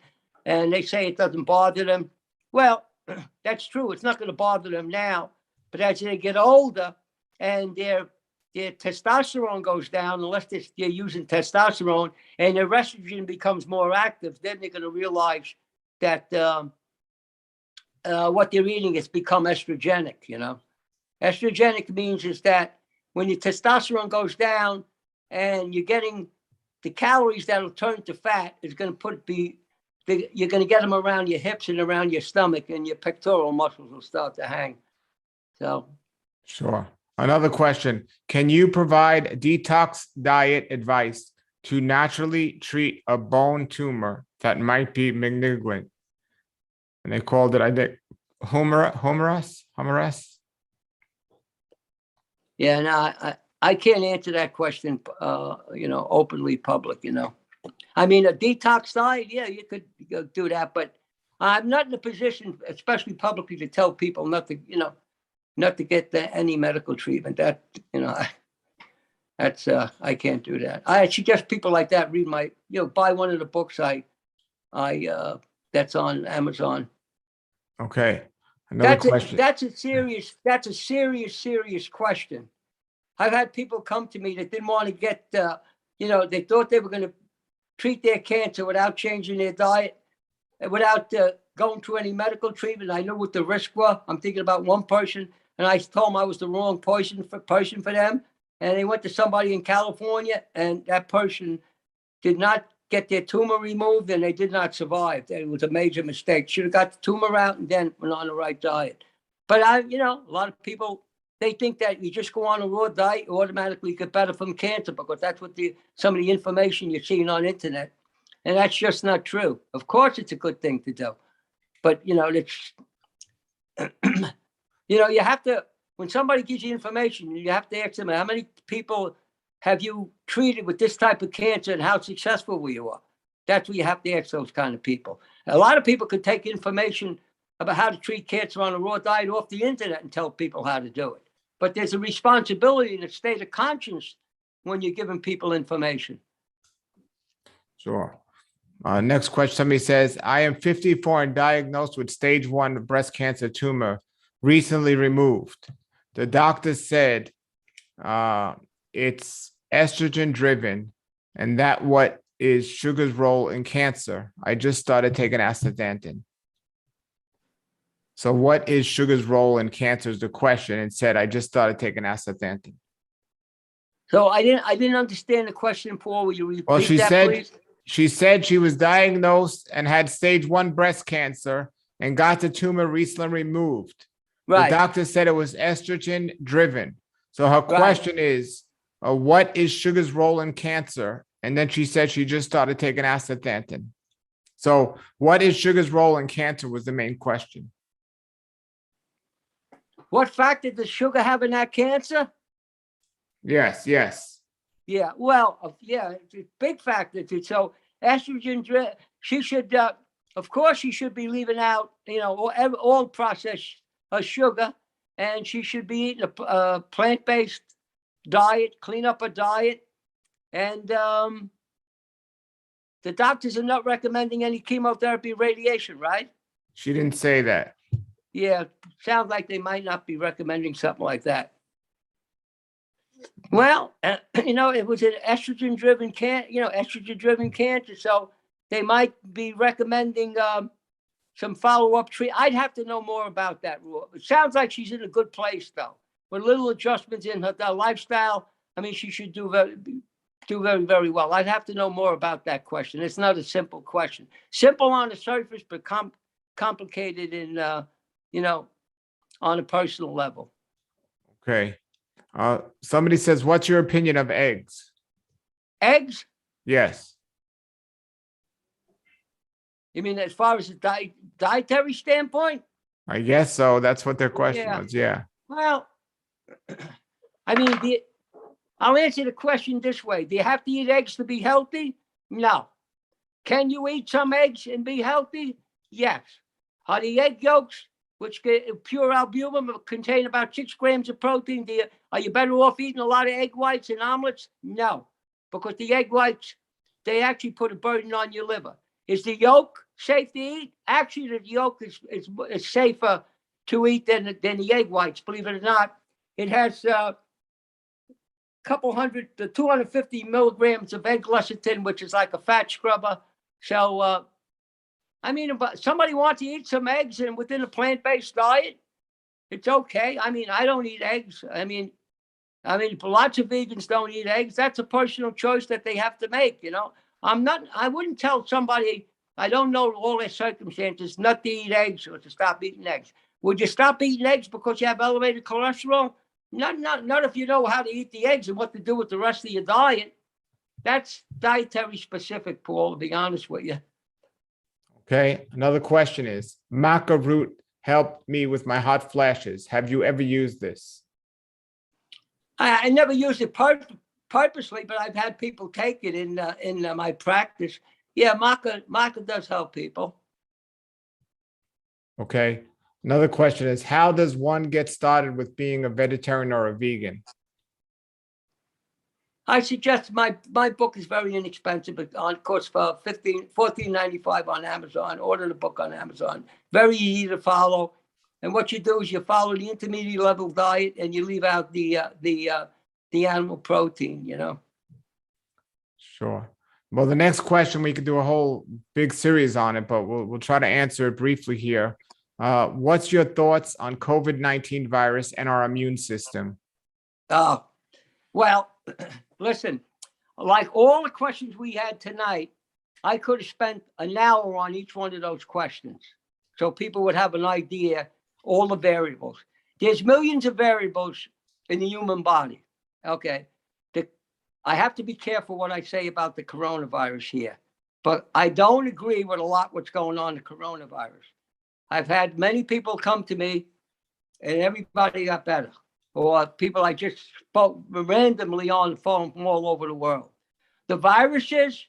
and they say it doesn't bother them. Well, that's true. It's not going to bother them now, but as they get older and their testosterone goes down, unless they're using testosterone, and their estrogen becomes more active, then they're going to realize that what they're eating has become estrogenic. Estrogenic means is that when your testosterone goes down and you're getting the calories that'll turn to fat, is going to you're going to get them around your hips and around your stomach, and your pectoral muscles will start to hang. So, sure. Another question. Can you provide detox diet advice to naturally treat a bone tumor that might be malignant? And they called it, I think, humerus? Yeah, no, I can't answer that question, openly public, a detox diet, yeah, you could do that, but I'm not in a position, especially publicly, to tell people not to get any medical treatment. That, that's, I can't do that. I suggest people like that read buy one of the books that's on Amazon. Okay. Another question. That's a serious question. I've had people come to me that didn't want to get, they thought they were going to treat their cancer without changing their diet, without going through any medical treatment. I knew what the risks were. I'm thinking about one person, and I told them I was the wrong person for them. And they went to somebody in California, and that person did not get their tumor removed, and they did not survive. It was a major mistake. Should have got the tumor out and then went on the right diet. But a lot of people, they think that you just go on a raw diet, you automatically get better from cancer, because that's what some of the information you're seeing on internet. And that's just not true. Of course, it's a good thing to do. But, it's, you have to, when somebody gives you information, you have to ask them, how many people have you treated with this type of cancer and how successful were you are? That's what you have to ask those kind of people. A lot of people could take information about how to treat cancer on a raw diet off the internet and tell people how to do it. But there's a responsibility and a state of conscience when you're giving people information. Sure. Next question. Somebody says, I am 54 and diagnosed with stage 1 breast cancer tumor, recently removed. The doctor said it's estrogen driven, and that what is sugar's role in cancer. I just started taking astaxanthin. So what is sugar's role in cancer is the question, and said, I just started taking astaxanthin. So I didn't understand the question, Paul. Will you repeat Well, that, please? She said she was diagnosed and had stage 1 breast cancer and got the tumor recently removed. Right. The doctor said it was estrogen driven. So her question is, what is sugar's role in cancer? And then she said she just started taking astaxanthin. So what is sugar's role in cancer was the main question. What factor does sugar have in that cancer? Yes. Yeah, well, it's a big factor. So estrogen, she should, of course, she should be leaving out, all processed sugar, and she should be eating a plant-based diet, clean up her diet, and the doctors are not recommending any chemotherapy, radiation, right? She didn't say that. Yeah, sounds like they might not be recommending something like that. Well, it was an estrogen-driven cancer, so they might be recommending some follow-up treatment. I'd have to know more about that. It sounds like she's in a good place, though. With little adjustments in her lifestyle, she should do very, very well. I'd have to know more about that question. It's not a simple question. Simple on the surface, but complicated in, on a personal level. Okay. Somebody says, what's your opinion of eggs? Eggs? Yes. You mean as far as the dietary standpoint? I guess so. That's what their question was. Yeah. Well, I'll answer the question this way. Do you have to eat eggs to be healthy? No. Can you eat some eggs and be healthy? Yes. Are the egg yolks, which pure albumin, contain about 6 grams of protein, are you better off eating a lot of egg whites and omelets? No, because the egg whites, they actually put a burden on your liver. Is the yolk safe to eat? Actually, the yolk is safer to eat than the egg whites, believe it or not. It has 250 milligrams of egg lecithin, which is like a fat scrubber. So, if somebody wants to eat some eggs and within a plant-based diet, it's okay. I don't eat eggs. Lots of vegans don't eat eggs. That's a personal choice that they have to make, I wouldn't tell somebody, I don't know all their circumstances, not to eat eggs or to stop eating eggs. Would you stop eating eggs because you have elevated cholesterol? Not if you know how to eat the eggs and what to do with the rest of your diet. That's dietary specific, Paul, to be honest with you. Okay. Another question is, maca root helped me with my hot flashes. Have you ever used this? I never used it purposely, but I've had people take it in my practice. Yeah, maca does help people. Okay. Another question is, how does one get started with being a vegetarian or a vegan? I suggest my book is very inexpensive, but on course for $14.95 on Amazon. Order the book on Amazon. Very easy to follow. And what you do is you follow the intermediate level diet and you leave out the animal protein, Sure. Well, the next question, we could do a whole big series on it, but we'll try to answer it briefly here. What's your thoughts on COVID-19 virus and our immune system? Well, listen, like all the questions we had tonight, I could have spent an hour on each one of those questions, so people would have an idea, all the variables. There's millions of variables in the human body, okay? I have to be careful what I say about the coronavirus here, but I don't agree with a lot what's going on in the coronavirus. I've had many people come to me and everybody got better, or people I just spoke randomly on the phone from all over the world. The viruses,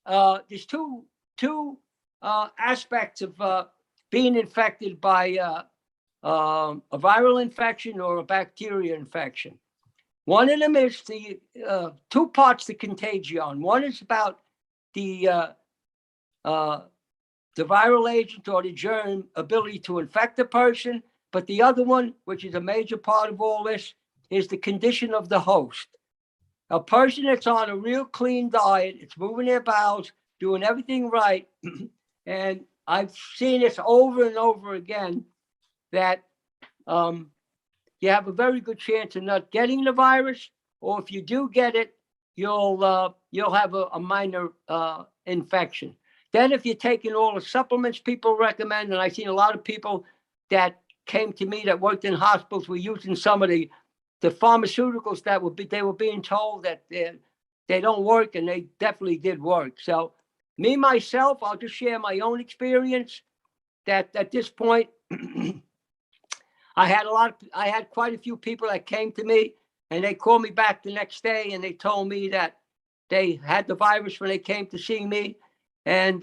there's two aspects of being infected by a viral infection or a bacteria infection. One of them is the two parts, the contagion. One is about the viral agent or the germ ability to infect a person. But the other one, which is a major part of all this, is the condition of the host. A person that's on a real clean diet, it's moving their bowels, doing everything right. And I've seen this over and over again, that you have a very good chance of not getting the virus, or if you do get it, you'll have a minor infection. Then if you're taking all the supplements people recommend, and I've seen a lot of people that came to me that worked in hospitals were using some of the pharmaceuticals that they were being told that they don't work, and they definitely did work. So me, myself, I'll just share my own experience that at this point, I had quite a few people that came to me, and they called me back the next day and they told me that they had the virus when they came to see me. And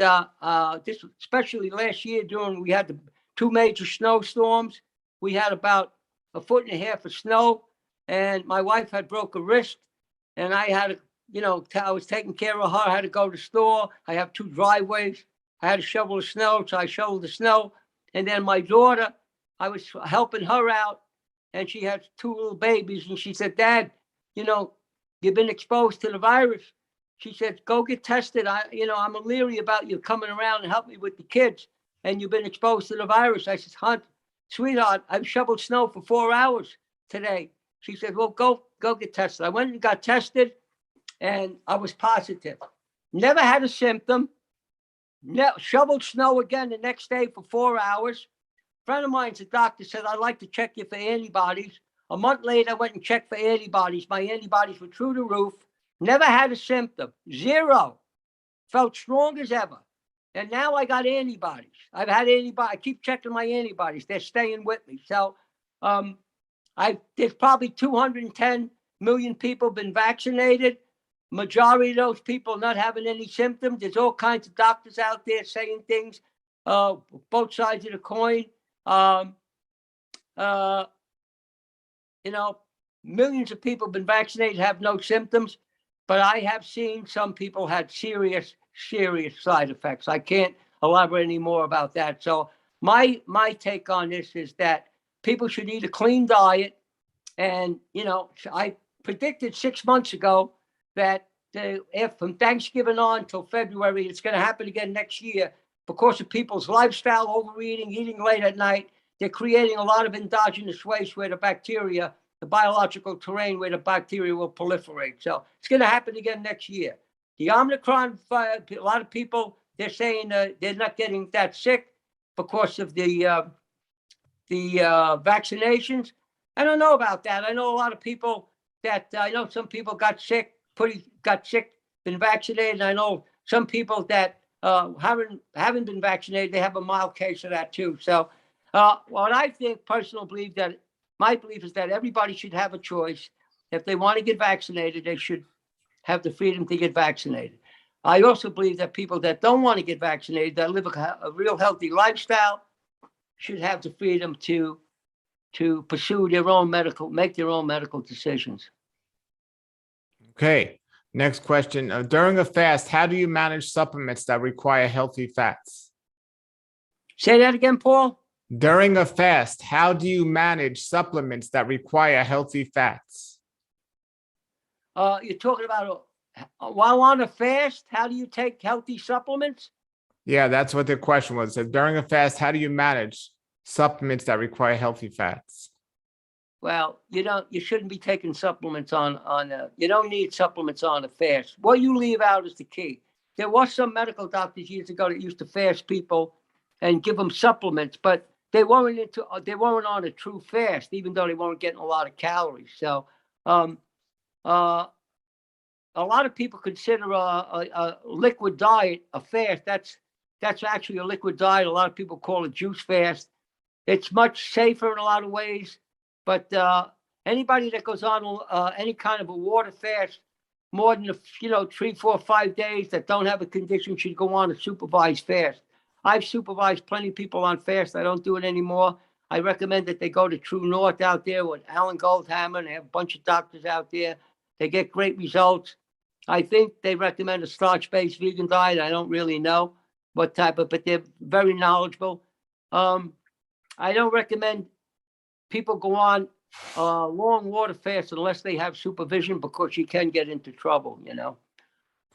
this, especially last year, we had the two major snowstorms. We had about 1.5 feet of snow, and my wife had broke a wrist, and I had to, I was taking care of her. I had to go to the store. I have 2 driveways. I had to shovel the snow, so I shoveled the snow. And then my daughter, I was helping her out, and she had 2 little babies, and she said, "Dad, you've been exposed to the virus." She said, "Go get tested. I'm leery about you coming around and help me with the kids, and you've been exposed to the virus." I said, "Sweetheart, I've shoveled snow for 4 hours today." She said, "Well, go get tested." I went and got tested, and I was positive. Never had a symptom. Shoveled snow again the next day for 4 hours. A friend of mine's a doctor, said, "I'd like to check you for antibodies." A month later, I went and checked for antibodies. My antibodies were through the roof. Never had a symptom. 0. Felt strong as ever. And now I got antibodies. I've had antibodies. I keep checking my antibodies. They're staying with me. So there's probably 210 million people been vaccinated. Majority of those people not having any symptoms. There's all kinds of doctors out there saying things, both sides of the coin. Millions of people have been vaccinated, have no symptoms, but I have seen some people had serious side effects. I can't elaborate any more about that. So my take on this is that people should eat a clean diet. And, I predicted 6 months ago that if from Thanksgiving on till February, it's going to happen again next year because of people's lifestyle, overeating, eating late at night. They're creating a lot of endogenous waste where the bacteria, the biological terrain where the bacteria will proliferate. So it's going to happen again next year. The Omicron, a lot of people, they're saying they're not getting that sick because of the vaccinations. I don't know about that. I know a lot of people some people got sick, been vaccinated. I know some people that haven't been vaccinated, they have a mild case of that too. So what I think, my belief is that everybody should have a choice. If they want to get vaccinated, they should have the freedom to get vaccinated. I also believe that people that don't want to get vaccinated, that live a real healthy lifestyle, should have the freedom to pursue make their own medical decisions. Okay. Next question. During a fast, how do you manage supplements that require healthy fats? Say that again, Paul. During a fast, how do you manage supplements that require healthy fats? You're talking about while on a fast, how do you take healthy supplements? Yeah, that's what the question was. It said, during a fast, how do you manage supplements that require healthy fats? Well, you shouldn't be taking supplements you don't need supplements on a fast. What you leave out is the key. There was some medical doctors years ago that used to fast people and give them supplements, but they weren't on a true fast, even though they weren't getting a lot of calories. So, a lot of people consider a liquid diet a fast. That's actually a liquid diet. A lot of people call it juice fast. It's much safer in a lot of ways, but anybody that goes on any kind of a water fast more than 3, 4, 5 days that don't have a condition should go on a supervised fast. I've supervised plenty of people on fast. I don't do it anymore. I recommend that they go to True North out there with Alan Goldhammer, and they have a bunch of doctors out there. They get great results. I think they recommend a starch-based vegan diet. I don't really know what type of, but they're very knowledgeable. I don't recommend people go on long water fasts unless they have supervision, because you can get into trouble,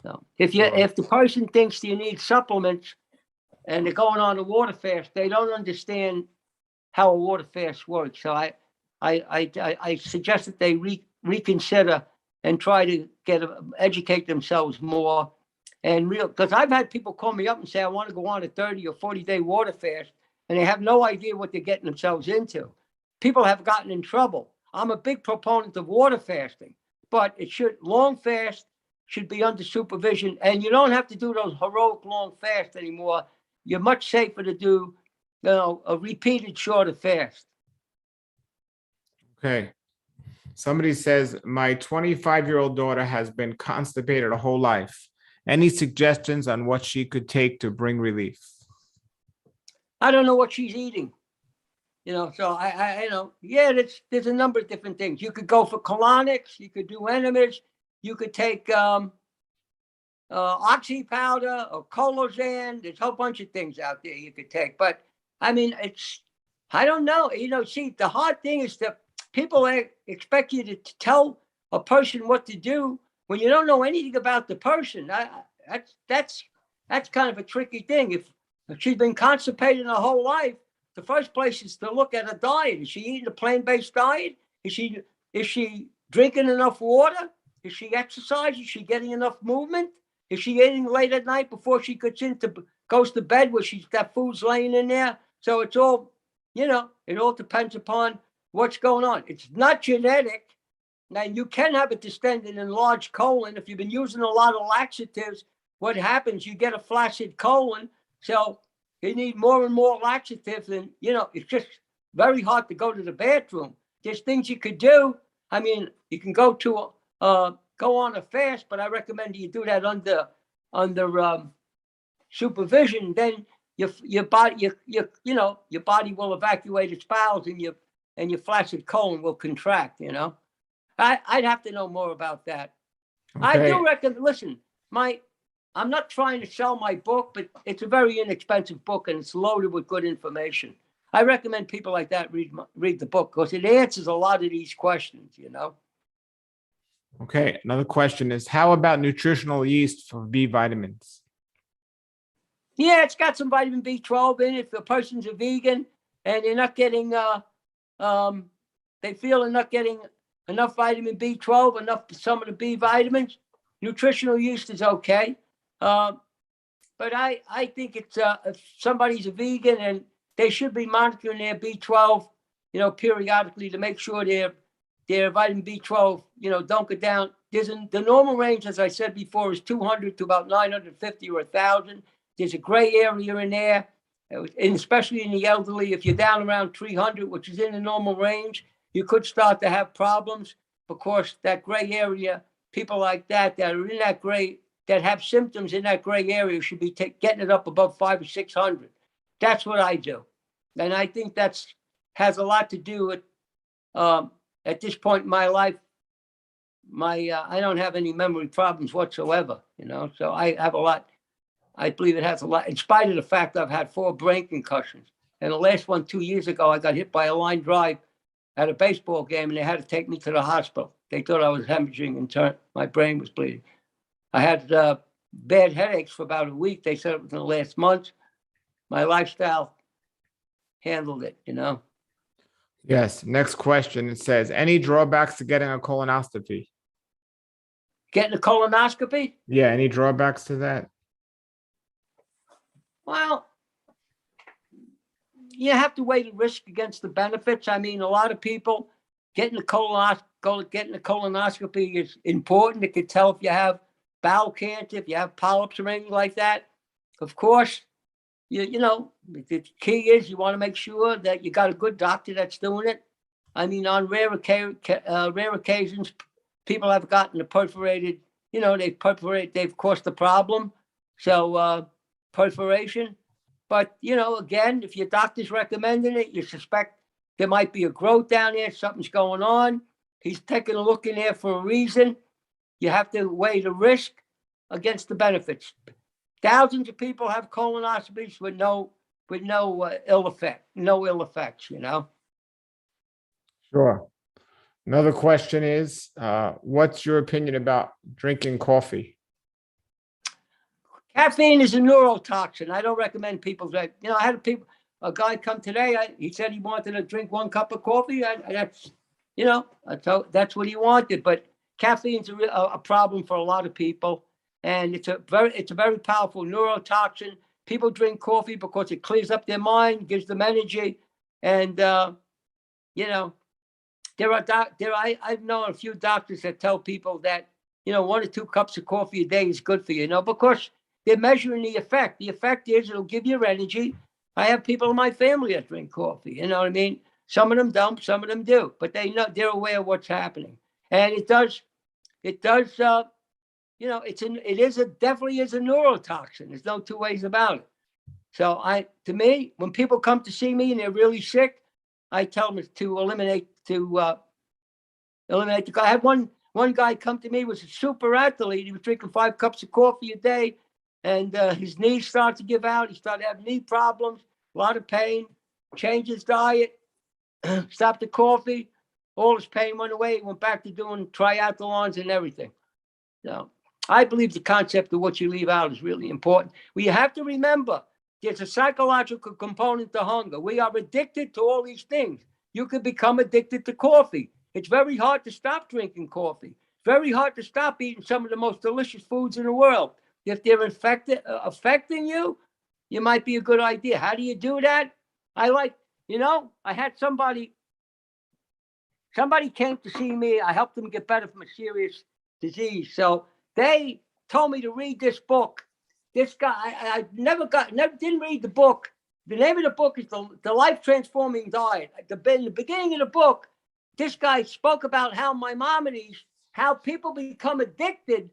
So if the person thinks you need supplements and they're going on a water fast, they don't understand how a water fast works. So I suggest that they reconsider and try to educate themselves more. And because I've had people call me up and say, I want to go on a 30 or 40-day water fast, and they have no idea what they're getting themselves into. People have gotten in trouble. I'm a big proponent of water fasting, but long fast should be under supervision, and you don't have to do those heroic long fasts anymore. You're much safer to do, a repeated shorter fast. Okay. Somebody says, my 25-year-old daughter has been constipated her whole life. Any suggestions on what she could take to bring relief? I don't know what she's eating. So there's a number of different things. You could go for colonics, you could do enemas, you could take oxy powder or colozan. There's a whole bunch of things out there you could take. But I mean, I don't know. See, the hard thing is that people expect you to tell a person what to do when you don't know anything about the person. That's kind of a tricky thing. If she's been constipated her whole life, the first place is to look at her diet. Is she eating a plant-based diet? Is she drinking enough water? Is she exercising? Is she getting enough movement? Is she eating late at night before she goes to bed, where she's got food's laying in there? So it's all, it all depends upon what's going on. It's not genetic. Now, you can have a distended enlarged colon. If you've been using a lot of laxatives, what happens? You get a flaccid colon. So you need more and more laxatives, and it's just very hard to go to the bathroom. There's things you could do. I mean, you can go on a fast, but I recommend you do that under supervision. Then your body will evacuate its bowels, and your flaccid colon will contract. I'd have to know more about that. Okay. I do recommend. Listen, I'm not trying to sell my book, but it's a very inexpensive book, and it's loaded with good information. I recommend people like that read the book, because it answers a lot of these questions, Okay, another question is, how about nutritional yeast for B vitamins? Yeah, it's got some vitamin B12 in it. If the person's a vegan and they're not getting, they feel they're not getting enough vitamin B12, enough some of the B vitamins, nutritional yeast is okay. But I think it's if somebody's a vegan, and they should be monitoring their B12, periodically, to make sure their vitamin B12, don't go down. The normal range, as I said before, is 200 to about 950 or 1,000. There's a gray area in there, and especially in the elderly. If you're down around 300, which is in the normal range, you could start to have problems, because that gray area, people like that are in that gray, that have symptoms in that gray area, should be getting it up above 500 or 600. That's what I do. And I think has a lot to do with, at this point in my life, I don't have any memory problems whatsoever, so I have a lot. I believe it has a lot, in spite of the fact I've had 4 brain concussions. And the last one 2 years ago, I got hit by a line drive at a baseball game, and they had to take me to the hospital. They thought I was hemorrhaging, and my brain was bleeding. I had bad headaches for about a week. They said it was in the last month. My lifestyle handled it, you know. Yes. Next question. It says, any drawbacks to getting a colonoscopy? Getting a colonoscopy? Yeah. Any drawbacks to that? Well, you have to weigh the risk against the benefits. I mean, a lot of people getting a colonoscopy is important. It could tell if you have bowel cancer, if you have polyps or anything like that. Of course, you know, the key is you want to make sure that you got a good doctor that's doing it. I mean, on rare occasions, people have gotten a perforated, you know, they've caused the problem. So perforation. But, you know, again, if your doctor's recommending it, you suspect there might be a growth down there, something's going on. He's taking a look in there for a reason. You have to weigh the risk against the benefits. Thousands of people have colonoscopies with no ill effects, you know. Sure. Another question is, what's your opinion about drinking coffee? Caffeine is a neurotoxin. I don't recommend people drink. You know, I had a guy come today. He said he wanted to drink 1 cup of coffee. That's, you know, that's what he wanted. But caffeine's a problem for a lot of people, and it's a very powerful neurotoxin. People drink coffee because it clears up their mind, gives them energy, and you know, I've known a few doctors that tell people that, you know, 1 or 2 cups of coffee a day is good for you. You know, because they're measuring the effect. The effect is it'll give you energy. I have people in my family that drink coffee. You know what I mean? Some of them don't, some of them do, but they know, they're aware of what's happening. And it does, you know, definitely is a neurotoxin. There's no two ways about it. So to me, when people come to see me and they're really sick, I tell them to eliminate the guy. I had one guy come to me, was a super athlete. He was drinking 5 cups of coffee a day, and his knees started to give out. He started having knee problems, a lot of pain. Changed his diet, stopped the coffee. All his pain went away. He went back to doing triathlons and everything. So I believe the concept of what you leave out is really important. We have to remember there's a psychological component to hunger. We are addicted to all these things. You could become addicted to coffee. It's very hard to stop drinking coffee. Very hard to stop eating some of the most delicious foods in the world. If they're affecting you, you might be a good idea. How do you do that? I had somebody came to see me. I helped them get better from a serious disease. So they told me to read this book. This guy, I didn't read the book. The name of the book is The Life Transforming Diet. In the beginning of the book, this guy spoke about how Maimonides, how people become addicted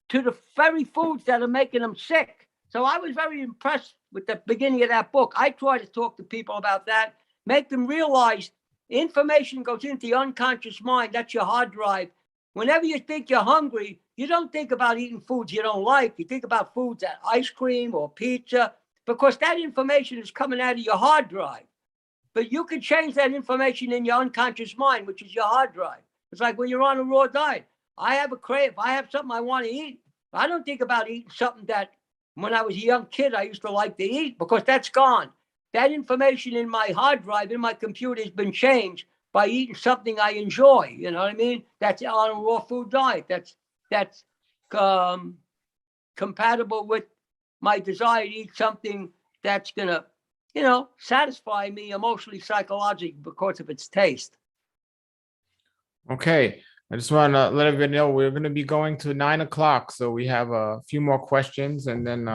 to the very foods that are making them sick. So I was very impressed with the beginning of that book. I try to talk to people about that, make them realize information goes into the unconscious mind. That's your hard drive. Whenever you think you're hungry, you don't think about eating foods you don't like. You think about foods like ice cream or pizza, because that information is coming out of your hard drive. But you can change that information in your unconscious mind, which is your hard drive. It's like when you're on a raw diet. I have a crave. I have something I want to eat. I don't think about eating something that when I was a young kid, I used to like to eat, because that's gone. That information in my hard drive, in my computer, has been changed by eating something I enjoy. You know what I mean? That's on a raw food diet. That's compatible with my desire to eat something that's going to, you know, satisfy me emotionally, psychologically, because of its taste. Okay. I just want to let everybody know we're going to be going to 9 o'clock. So we have a few more questions, and then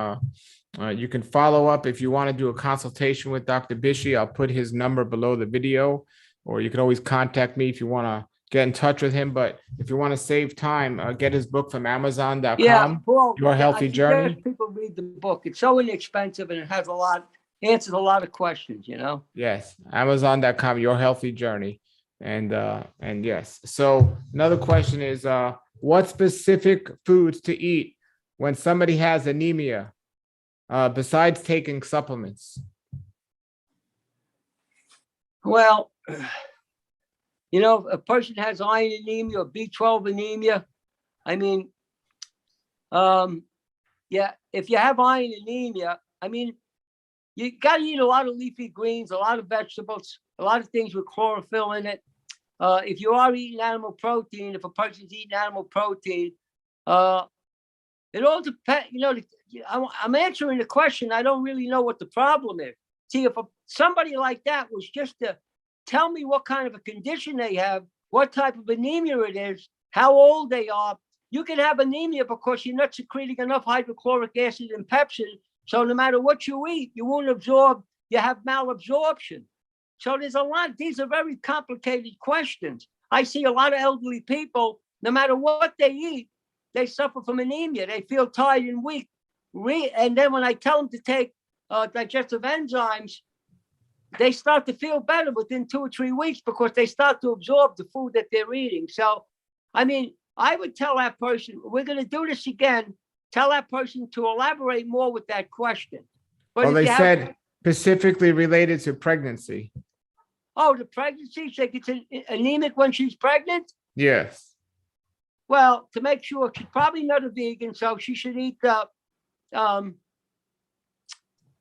you can follow up if you want to do a consultation with Dr. Bisci. I'll put his number below the video, or you can always contact me if you want to get in touch with him. But if you want to save time, get his book from Amazon.com. Yeah, Paul, Your Healthy Journey. People read the book. It's so inexpensive, and it has answers a lot of questions, you know? Yes, Amazon.com, Your Healthy Journey. And yes. So another question is, what specific foods to eat when somebody has anemia, besides taking supplements? Well, you know, a person has iron anemia or B12 anemia. I mean, Yeah, if you have iron anemia, I mean, you got to eat a lot of leafy greens, a lot of vegetables, a lot of things with chlorophyll in it. If you are eating animal protein, if a person's eating animal protein, it all depends. I'm answering the question. I don't really know what the problem is. See, if somebody like that was just to tell me what kind of a condition they have, what type of anemia it is, how old they are, you can have anemia because you're not secreting enough hydrochloric acid and pepsin. So no matter what you eat, you won't absorb, you have malabsorption. So there's a lot, these are very complicated questions. I see a lot of elderly people, no matter what they eat, they suffer from anemia. They feel tired and weak. And then when I tell them to take digestive enzymes, they start to feel better within 2 or 3 weeks because they start to absorb the food that they're eating. So, I mean, I would tell that person, we're going to do this again, tell that person to elaborate more with that question. But Well, they said specifically related to pregnancy. Oh, the pregnancy, she gets anemic when she's pregnant? Yes. Well, to make sure, she's probably not a vegan, so she should eat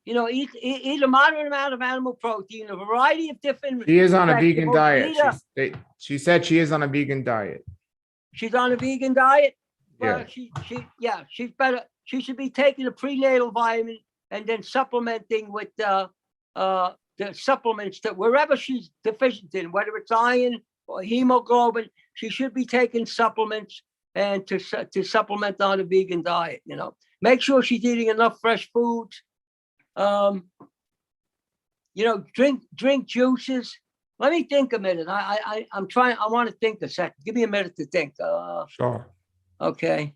eat a moderate amount of animal protein, a variety of different. She is on a vegan diet. She said she is on a vegan diet. She's on a vegan diet. Well, yeah. She's better. She should be taking a prenatal vitamin and then supplementing with the supplements that wherever she's deficient in, whether it's iron or hemoglobin, she should be taking supplements and to supplement on a vegan diet. Make sure she's eating enough fresh foods. Drink juices. Let me think a minute. I'm trying. I want to think a second. Give me a minute to think. Sure. Okay.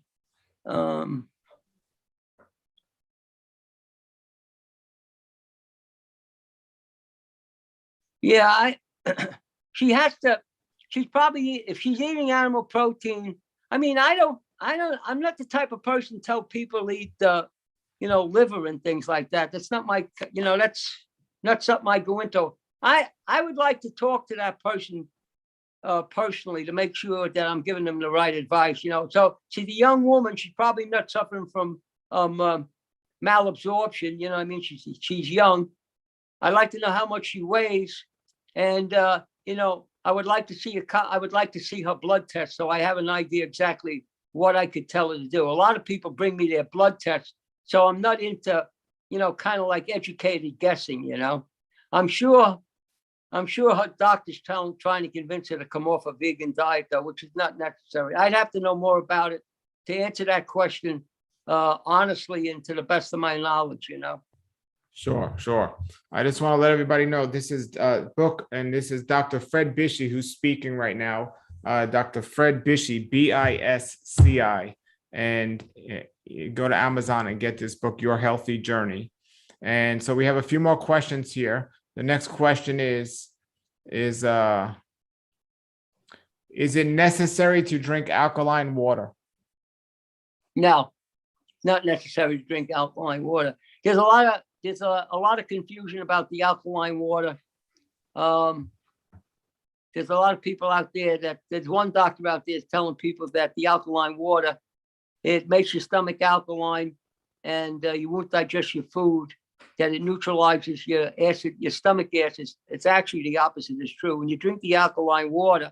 Yeah, she has to. She's probably, if she's eating animal protein. I mean, I'm not the type of person to tell people to eat liver and things like that. That's not my, that's not something I go into. I would like to talk to that person personally to make sure that I'm giving them the right advice, So she's a young woman. She's probably not suffering from malabsorption. I mean, she's young. I'd like to know how much she weighs. And, I would like to see her blood test so I have an idea exactly what I could tell her to do. A lot of people bring me their blood tests, so I'm not into, kind of like educated guessing, I'm sure her doctor's trying to convince her to come off a vegan diet, though, which is not necessary. I'd have to know more about it to answer that question honestly and to the best of my knowledge, Sure. I just want to let everybody know this is a book, and this is Dr. Fred Bisci who's speaking right now. Dr. Fred Bisci, Bisci, and go to Amazon and get this book, Your Healthy Journey. And so we have a few more questions here. The next question is it necessary to drink alkaline water? No, not necessary to drink alkaline water. There's a lot of confusion about the alkaline water. There's a lot of people out there there's one doctor out there telling people that the alkaline water, it makes your stomach alkaline and you won't digest your food, that it neutralizes your acid, your stomach acids. It's actually the opposite is true. When you drink the alkaline water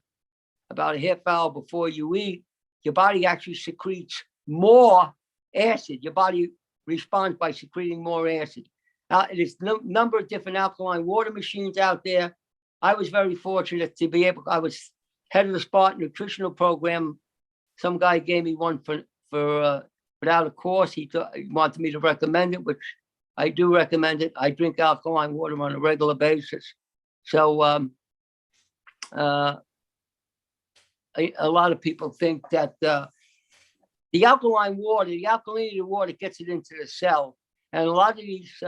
about a half hour before you eat, your body actually secretes more acid. Your body responds by secreting more acid. There's a number of different alkaline water machines out there. I was very fortunate to be I was head of the Spartan Nutritional program. Some guy gave me one for without a course. He wanted me to recommend it, which I do recommend it. I drink alkaline water on a regular basis. So a lot of people think that the alkaline water, the alkalinated water gets it into the cell. And a lot of these,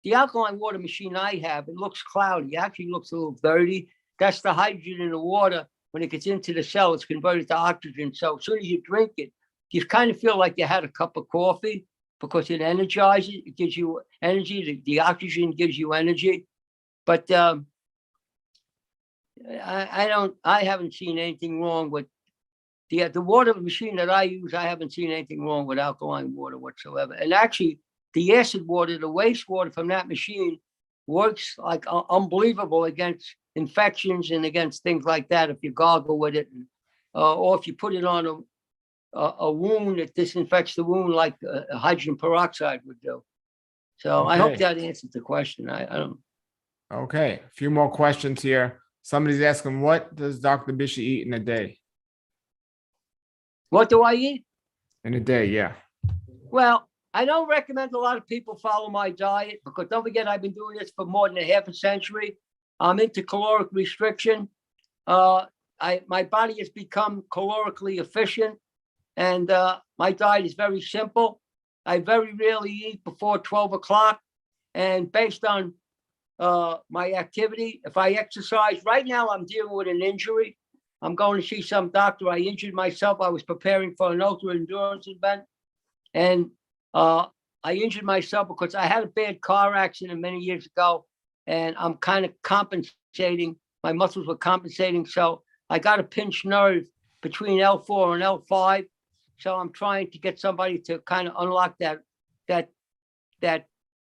the alkaline water machine I have, it looks cloudy. It actually looks a little dirty. That's the hydrogen in the water. When it gets into the cell, it's converted to oxygen. So as soon as you drink it, you kind of feel like you had a cup of coffee because it energizes. It gives you energy. The oxygen gives you energy. But I haven't seen anything wrong with the water machine that I use, I haven't seen anything wrong with alkaline water whatsoever. And actually, the acid water, the wastewater from that machine works like unbelievable against infections and against things like that if you gargle with it, or if you put it on a wound, it disinfects the wound like hydrogen peroxide would do. So I hope Okay. that answers the question. I don't. Okay, a few more questions here. Somebody's asking, what does Dr. Bisci eat in a day? What do I eat? In a day, yeah. Well, I don't recommend a lot of people follow my diet because don't forget, I've been doing this for more than a half a century. I'm into caloric restriction. My body has become calorically efficient, and my diet is very simple. I very rarely eat before 12 o'clock, and based on my activity, if I exercise, right now I'm dealing with an injury. I'm going to see some doctor. I injured myself. I was preparing for an ultra endurance event, and I injured myself because I had a bad car accident many years ago, and I'm kind of compensating. My muscles were compensating, so I got a pinched nerve between L4 and L5. So I'm trying to get somebody to kind of unlock that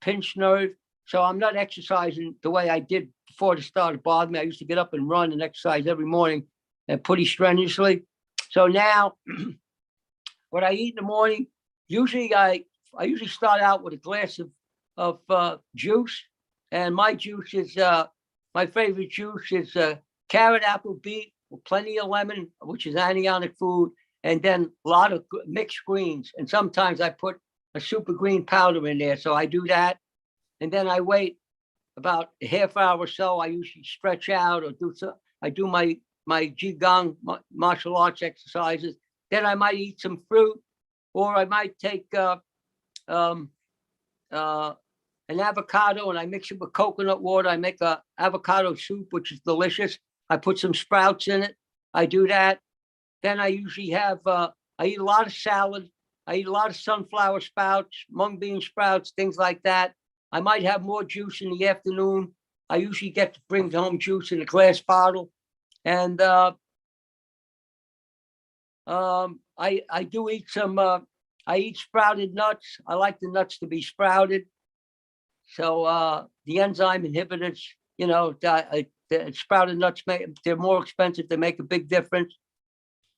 pinched nerve. So I'm not exercising the way I did before the start of bothering me. I used to get up and run and exercise every morning and pretty strenuously. So now, what I eat in the morning, usually I usually start out with a glass of juice, and my juice is my favorite juice is carrot, apple, beet, with plenty of lemon, which is anionic food, and then a lot of mixed greens. And sometimes I put a super green powder in there, so I do that, and then I wait about a half hour or so. I usually stretch out or I do my Qigong martial arts exercises. Then I might eat some fruit, or I might take an avocado and I mix it with coconut water. I make a avocado soup, which is delicious. I put some sprouts in it. I do that. Then I usually have, I eat a lot of salad. I eat a lot of sunflower sprouts, mung bean sprouts, things like that. I might have more juice in the afternoon. I usually get to bring home juice in a glass bottle. And I do eat some, I eat sprouted nuts. I like the nuts to be sprouted. So the enzyme inhibitors, you know, the sprouted nuts, they're more expensive. They make a big difference.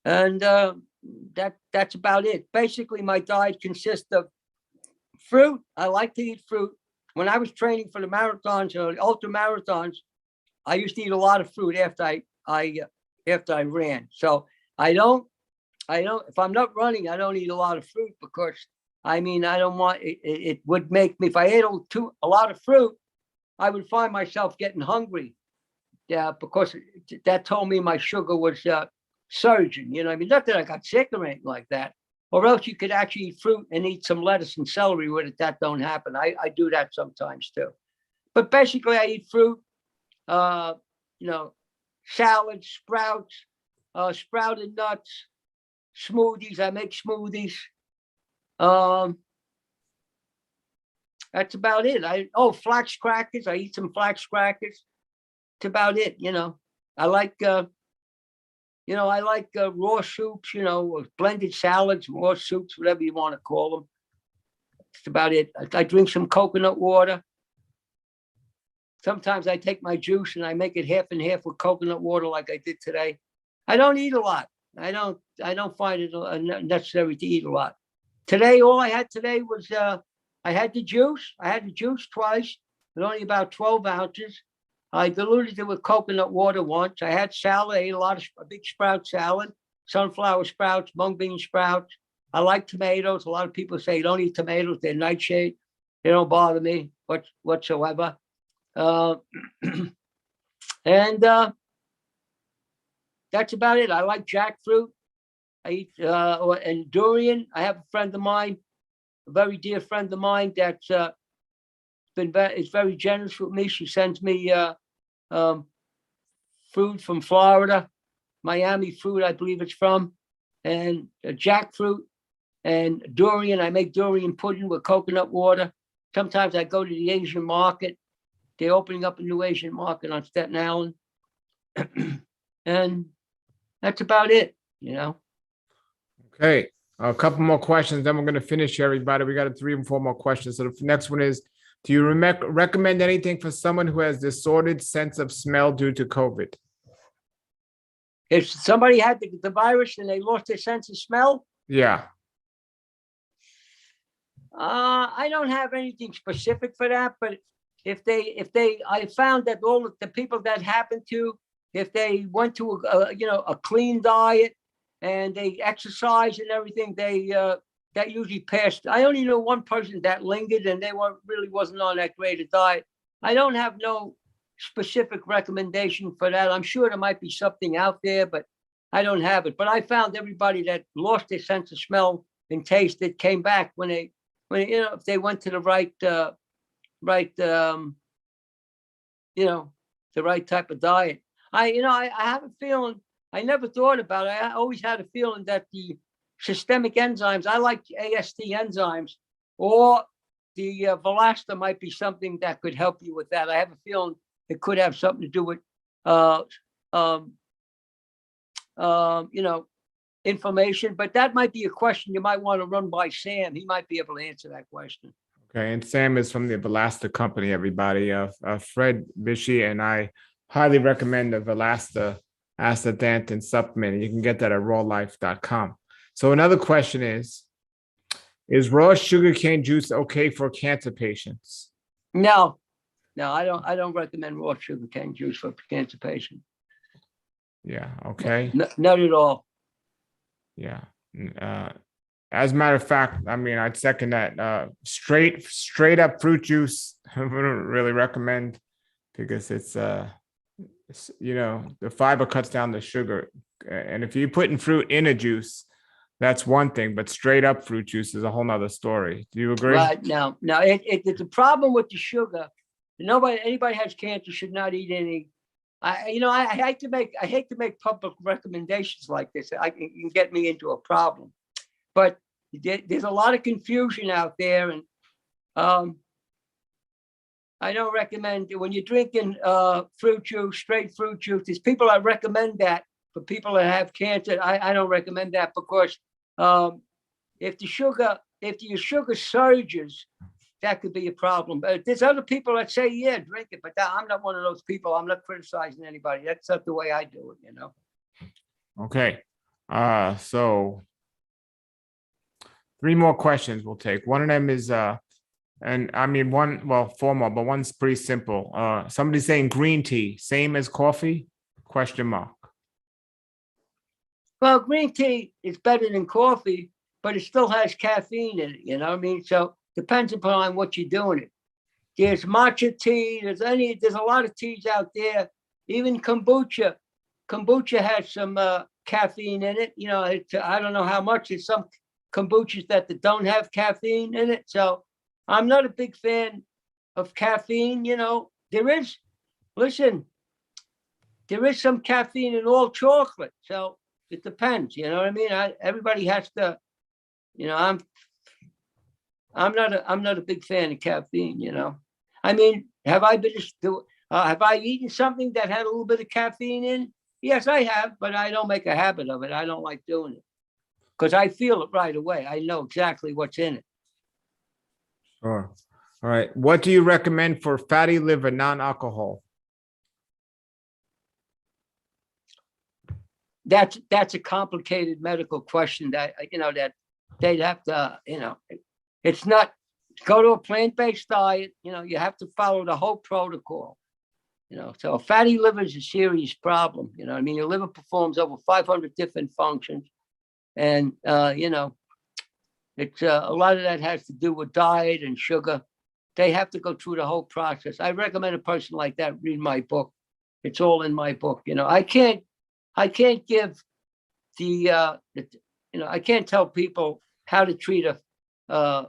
And that's about it. Basically, my diet consists of fruit. I like to eat fruit. When I was training for the marathons or ultra marathons, I used to eat a lot of fruit after I ran. So I don't, if I'm not running, I don't eat a lot of fruit because I mean, I don't want it. It would make me, if I ate a lot of fruit, I would find myself getting hungry. Yeah, because that told me my sugar was surging. You know, I mean, not that I got sick or anything like that. Or else you could actually eat fruit and eat some lettuce and celery with it. That don't happen. I do that sometimes too. But basically, I eat fruit. You know, salads, sprouts, sprouted nuts, smoothies. I make smoothies. That's about it. Flax crackers. I eat some flax crackers. That's about it. You know, I like raw soups, you know, blended salads, raw soups, whatever you want to call them. That's about it. I drink some coconut water. Sometimes I take my juice and I make it half and half with coconut water like I did today. I don't eat a lot. I don't find it necessary to eat a lot. Today, all I had today was I had the juice. I had the juice twice, but only about 12 ounces. I diluted it with coconut water once. I had salad. I ate a big sprout salad, sunflower sprouts, mung bean sprouts. I like tomatoes. A lot of people say don't eat tomatoes. They're nightshade. They don't bother me whatsoever. And that's about it. I like jackfruit. I eat and durian. I have a friend of mine, a very dear friend of mine that's is very generous with me. She sends me fruit from Florida, Miami fruit, I believe it's from, and jackfruit and durian. I make durian pudding with coconut water. Sometimes I go to the Asian market. They're opening up a new Asian market on Staten Island. And that's about it, you know. Okay, a couple more questions, then we're going to finish here, everybody. We got 3 or 4 more questions. So the next one is, do you recommend anything for someone who has disordered sense of smell due to COVID? If somebody had the virus and they lost their sense of smell, Yeah. I don't have anything specific for that, but I found that all of the people that happened to, if they went to a clean diet and they exercise and everything, that usually passed. I only know one person that lingered, and they really wasn't on that great a diet. I don't have no specific recommendation for that. I'm sure there might be something out there, but I don't have it. But I found everybody that lost their sense of smell and taste that came back when if they went to the right the right type of diet. I have a feeling, I never thought about it. I always had a feeling that the systemic enzymes, I like AST enzymes, or the Valasta might be something that could help you with that. I have a feeling it could have something to do with information, but that might be a question you might want to run by Sam. He might be able to answer that question. Okay, and Sam is from the Valasta company, everybody. Fred Bisci, and I highly recommend the Valasta Astaxanthin supplement. You can get that at rawlife.com. So another question is raw sugarcane juice okay for cancer patients? No, I don't recommend raw sugarcane juice for cancer patients. Yeah, okay. Not at all. Yeah. As a matter of fact, I mean, I'd second that. Straight up fruit juice, I wouldn't really recommend, because it's the fiber cuts down the sugar. And if you're putting fruit in a juice, that's one thing, but straight up fruit juice is a whole nother story. Do you agree? Right. No, it's a problem with the sugar. Anybody has cancer should not eat any. I hate to make public recommendations like this. It can get me into a problem, but there's a lot of confusion out there, and I don't recommend when you're drinking fruit juice, straight fruit juice. There's people that recommend that for people that have cancer. I don't recommend that, because if your sugar surges, that could be a problem. But there's other people that say, yeah, drink it. But I'm not one of those people. I'm not criticizing anybody. That's not the way I do it, Okay. So 3 more questions we'll take. One of them is, and I mean, 4 more, but one's pretty simple. Somebody's saying green tea, same as coffee? Question mark. Well, green tea is better than coffee, but it still has caffeine in it. You know what I mean? So depends upon what you're doing it. There's matcha tea. There's a lot of teas out there. Even kombucha. Kombucha has some caffeine in it. I don't know how much. There's some kombuchas that don't have caffeine in it. So I'm not a big fan of caffeine. There is some caffeine in all chocolate. So it depends. You know what I mean? Everybody has to. I'm not a big fan of caffeine. I mean, have I eaten something that had a little bit of caffeine in it? Yes, I have, but I don't make a habit of it. I don't like doing it because I feel it right away. I know exactly what's in it. Sure. All right. What do you recommend for fatty liver, non-alcohol? That's a complicated medical question that they'd have to, it's not go to a plant-based diet. You have to follow the whole protocol. So a fatty liver is a serious problem. Your liver performs over 500 different functions, and it's a lot of that has to do with diet and sugar. They have to go through the whole process. I recommend a person like that read my book. It's all in my book. I can't give I can't tell people how to treat a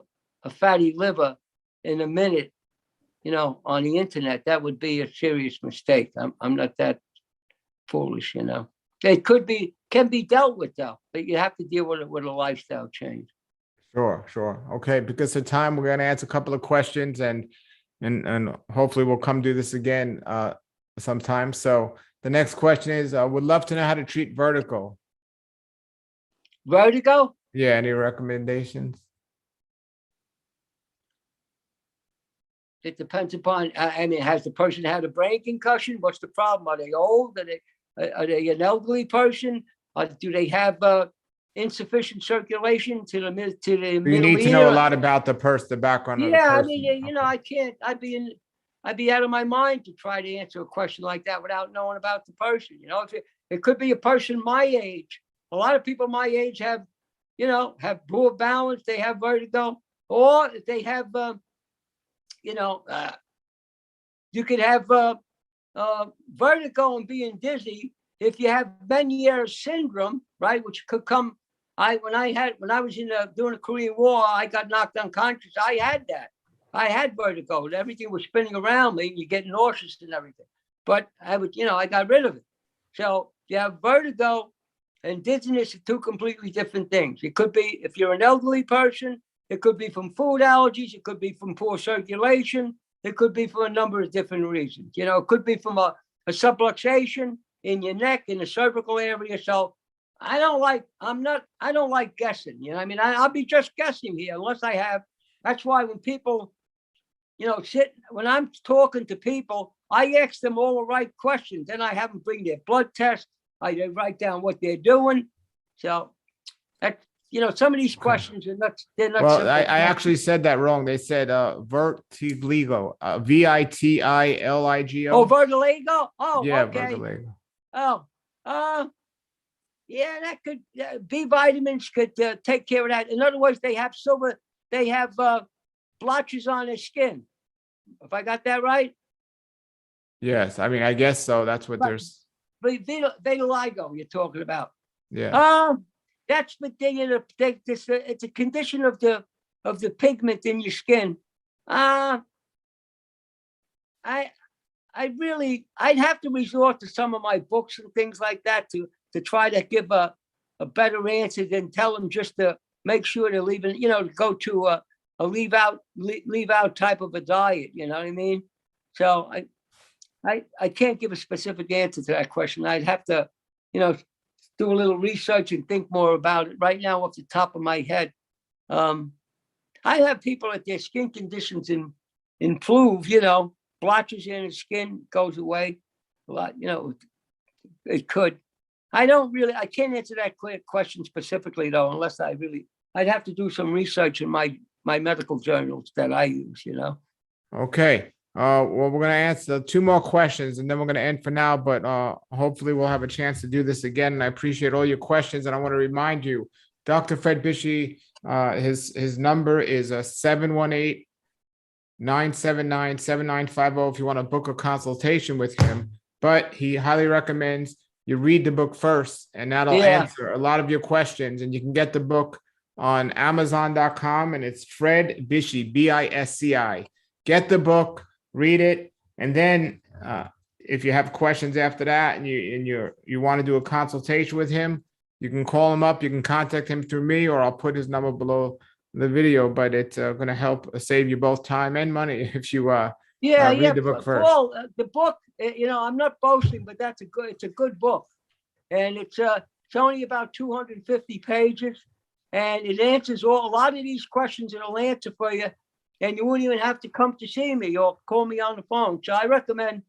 fatty liver in a minute, on the internet. That would be a serious mistake. I'm not that foolish, It can be dealt with though, but you have to deal with it with a lifestyle change. Sure. Okay, because of time, we're going to answer a couple of questions, and hopefully we'll come do this again sometime. So the next question is, would love to know how to treat vertigo. Vertigo? Yeah, any recommendations? It depends upon, I mean, has the person had a brain concussion? What's the problem? Are they old? Are they an elderly person? Do they have insufficient circulation to the You middle need to know a ear? lot about the person, the background of the Yeah, I person. mean, you know, I can't. I'd be out of my mind to try to answer a question like that without knowing about the person. You know, it could be a person my age. A lot of people my age have, you know, have poor balance. They have vertigo, or if they have, you know, you could have vertigo and being dizzy if you have Meniere's syndrome, right? Which could come. When I was during the Korean War, I got knocked unconscious. I had that. I had vertigo. Everything was spinning around me. You get nauseous and everything. But I would, you know, I got rid of it. So you have vertigo and dizziness are two completely different things. It could be if you're an elderly person. It could be from food allergies. It could be from poor circulation. It could be for a number of different reasons. You know, it could be from a subluxation in your neck, in the cervical area. So I don't like guessing. You know, I mean, I'll be just guessing here unless I have. That's why when people, you know, when I'm talking to people, I ask them all the right questions. Then I have them bring their blood test. I write down what they're doing. So that's, you know, some of these questions are not, they're not Well, simple. I actually said that wrong. They said vertigo, VITILIGO. Oh, vertigo. Oh, Yeah, okay. vertigo. Oh, yeah, that could B vitamins could take care of that. In other words, they have blotches on their skin. If I got that right. Yes, I mean, I guess so. That's what there's. But vitiligo you're talking about. Yeah. That's the thing. It's a condition of the pigment in your skin. I'd have to resort to some of my books and things like that to try to give a better answer than tell them just to make sure they're leaving, you know, to go to a leave out type of a diet. You know what I mean? So I can't give a specific answer to that question. I'd have to, you know, do a little research and think more about it. Right now, off the top of my head, I have people that their skin conditions improve. You know, blotches in the skin goes away a lot. You know, it could. I can't answer that question specifically though, unless I'd have to do some research in my medical journals that I use. You know. Okay. Well, we're going to answer 2 more questions and then we're going to end for now, but hopefully we'll have a chance to do this again. And I appreciate all your questions. And I want to remind you, Dr. Fred Bisci, his number is 718-979-7950 if you want to book a consultation with him. But he highly recommends you read the book first, and that'll answer a lot of your questions. And you can get the book on Amazon.com, and it's Fred Bisci, Bisci. Get the book. Read it, and then if you have questions after that and you want to do a consultation with him, you can call him up. You can contact him through me, or I'll put his number below the video. But it's going to help save you both time and money if you read the book first. Paul, the book, you know, I'm not boasting, but it's a good book, and it's only about 250 pages, and it answers a lot of these questions. It'll answer for you. And you wouldn't even have to come to see me or call me on the phone. So I recommend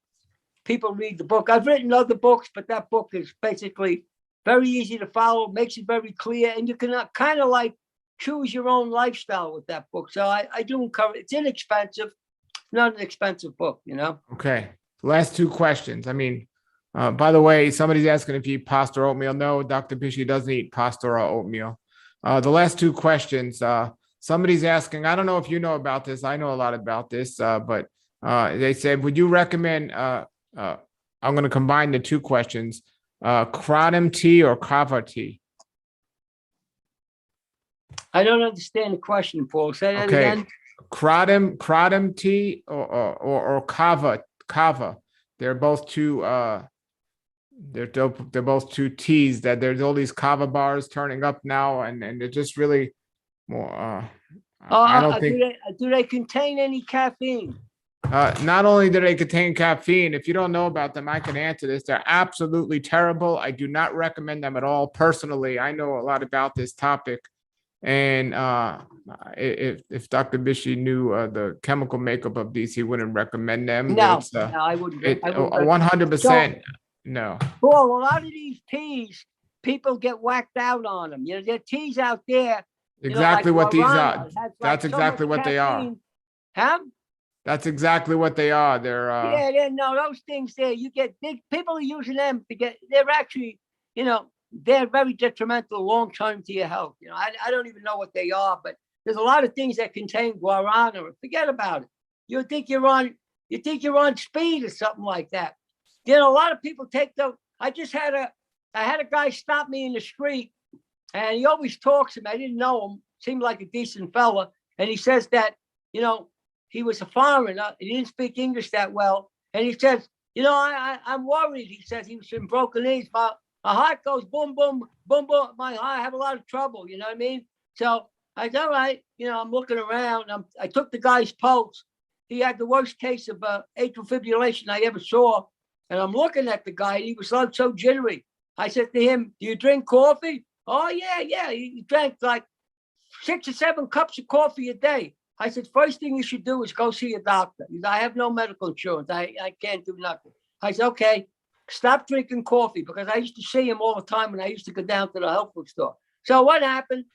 people read the book. I've written other books, but that book is basically very easy to follow, makes it very clear, and you can kind of like choose your own lifestyle with that book. So I do encourage. It's inexpensive, not an expensive book, you know. Okay, last 2 questions. I mean, by the way, somebody's asking if you eat pasta or oatmeal. No, Dr. Bisci doesn't eat pasta or oatmeal. The last 2 questions. Somebody's asking, I don't know if you know about this. I know a lot about this, but they said, would you recommend, I'm going to combine the 2 questions, kratom tea or kava tea? I don't understand the question, Paul. Say that again. Kratom tea or kava. They're both 2, they're both 2 teas that there's all these kava bars turning up now, and they're just really more. I don't think. Do they contain any caffeine? Not only do they contain caffeine, if you don't know about them, I can answer this. They're absolutely terrible. I do not recommend them at all. Personally, I know a lot about this topic. And if Dr. Bisci knew the chemical makeup of these, he wouldn't recommend them. No, It's no, I wouldn't. it I wouldn't. 100% no. Well, a lot of these teas, people get whacked out on them. You know, there are teas out there. Exactly what these are. Guarana has That's so exactly much what they are. caffeine. Huh? That's exactly what they are. They're No, those things there, you get big people are using them to get, they're actually, they're very detrimental long term to your health. I don't even know what they are, but there's a lot of things that contain guarana. Forget about it. You think you're on speed or something like that. A lot of people take those. I had a guy stop me in the street, and he always talks to me. I didn't know him. Seemed like a decent fella, and he says that he was a foreigner. He didn't speak English that well, and he says, I'm worried. He says he was in broken knees. My heart goes boom, boom, boom, boom. I have a lot of trouble. You know what I mean? So I said, all right. I'm looking around. I took the guy's pulse. He had the worst case of atrial fibrillation I ever saw. And I'm looking at the guy, and he was so jittery. I said to him, do you drink coffee? Oh, yeah. He drank like 6 or 7 cups of coffee a day. I said, first thing you should do is go see a doctor. I have no medical insurance. I can't do nothing. I said, okay, stop drinking coffee, because I used to see him all the time when I used to go down to the health food store. So what happened?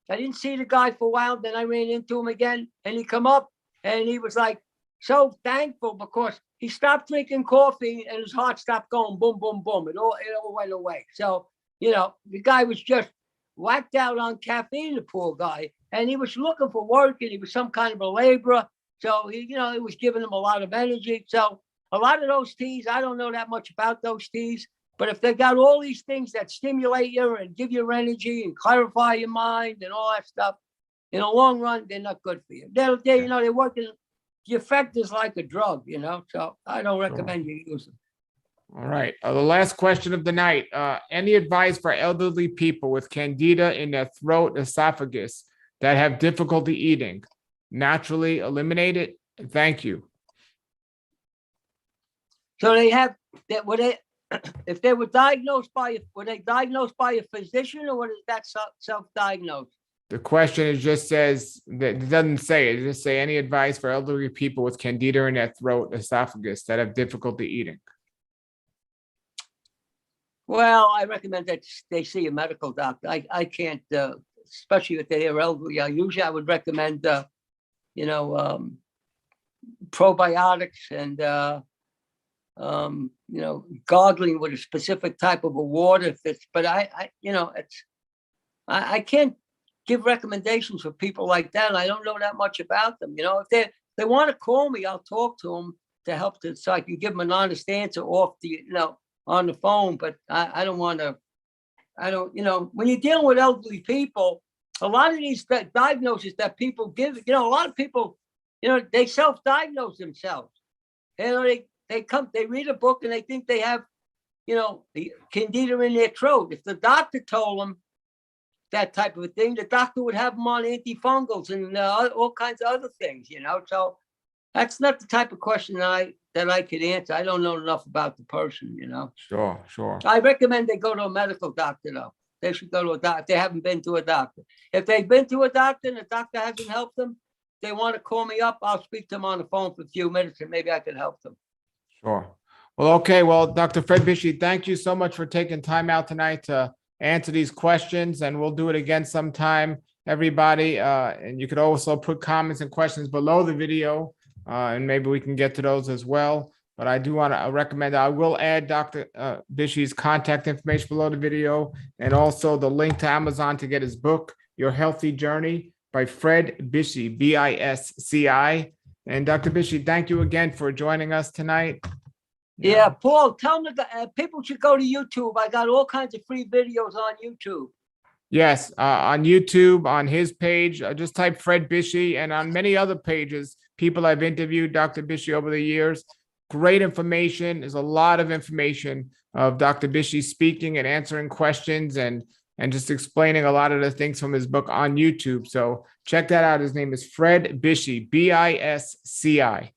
I didn't see the guy for a while. Then I ran into him again, and he come up, and he was like so thankful because he stopped drinking coffee and his heart stopped going boom, boom, boom. It all went away. So, the guy was just whacked out on caffeine, the poor guy. And he was looking for work, and he was some kind of a laborer. So, it was giving him a lot of energy. So a lot of those teas, I don't know that much about those teas, but if they got all these things that stimulate you and give you energy and clarify your mind and all that stuff, in the long run, they're not good for you. They're working. The effect is like a drug, so I don't recommend you use them. All right. The last question of the night. Any advice for elderly people with candida in their throat, esophagus that have difficulty eating? Naturally eliminate it? Thank you. So they have that. If they were diagnosed were they diagnosed by a physician, or was that self-diagnosed? The question just says that it doesn't say it. It just say any advice for elderly people with candida in their throat, esophagus that have difficulty eating. Well, I recommend that they see a medical doctor. I can't, especially if they're elderly. Usually I would recommend, probiotics and, gargling with a specific type of a water. But I can't give recommendations for people like that. I don't know that much about them. If they want to call me, I'll talk to them to help so I can give them an honest answer off on the phone. But I don't want to. When you're dealing with elderly people, a lot of these diagnoses that people give, a lot of people, they self-diagnose themselves. They read a book and they think they have, candida in their throat. If the doctor told them that type of a thing, the doctor would have them on antifungals and all kinds of other things, So that's not the type of question that I could answer. I don't know enough about the person, Sure. I recommend they go to a medical doctor, though. They should go to a doctor if they haven't been to a doctor. If they've been to a doctor and the doctor hasn't helped them, they want to call me up, I'll speak to them on the phone for a few minutes and maybe I can help them. Sure. Well, okay. Well, Dr. Fred Bisci, thank you so much for taking time out tonight to answer these questions, and we'll do it again sometime, everybody. And you could also put comments and questions below the video, and maybe we can get to those as well. But I do want to recommend, I will add Dr. Bisci's contact information below the video, and also the link to Amazon to get his book, Your Healthy Journey by Fred Bisci, Bisci. And Dr. Bisci, thank you again for joining us tonight. Yeah, Paul, tell them people should go to YouTube. I got all kinds of free videos on YouTube. Yes, on YouTube, on his page, just type Fred Bisci, and on many other pages, people I've interviewed Dr. Bisci over the years. Great information. There's a lot of information of Dr. Bisci speaking and answering questions and just explaining a lot of the things from his book on YouTube. So check that out. His name is Fred Bisci, Bisci.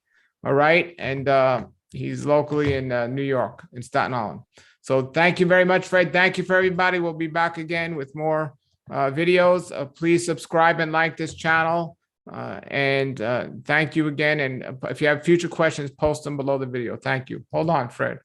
All right. And he's locally in New York, in Staten Island. So thank you very much, Fred. Thank you for everybody. We'll be back again with more videos. Please subscribe and like this channel. And thank you again. And if you have future questions, post them below the video. Thank you. Hold on, Fred.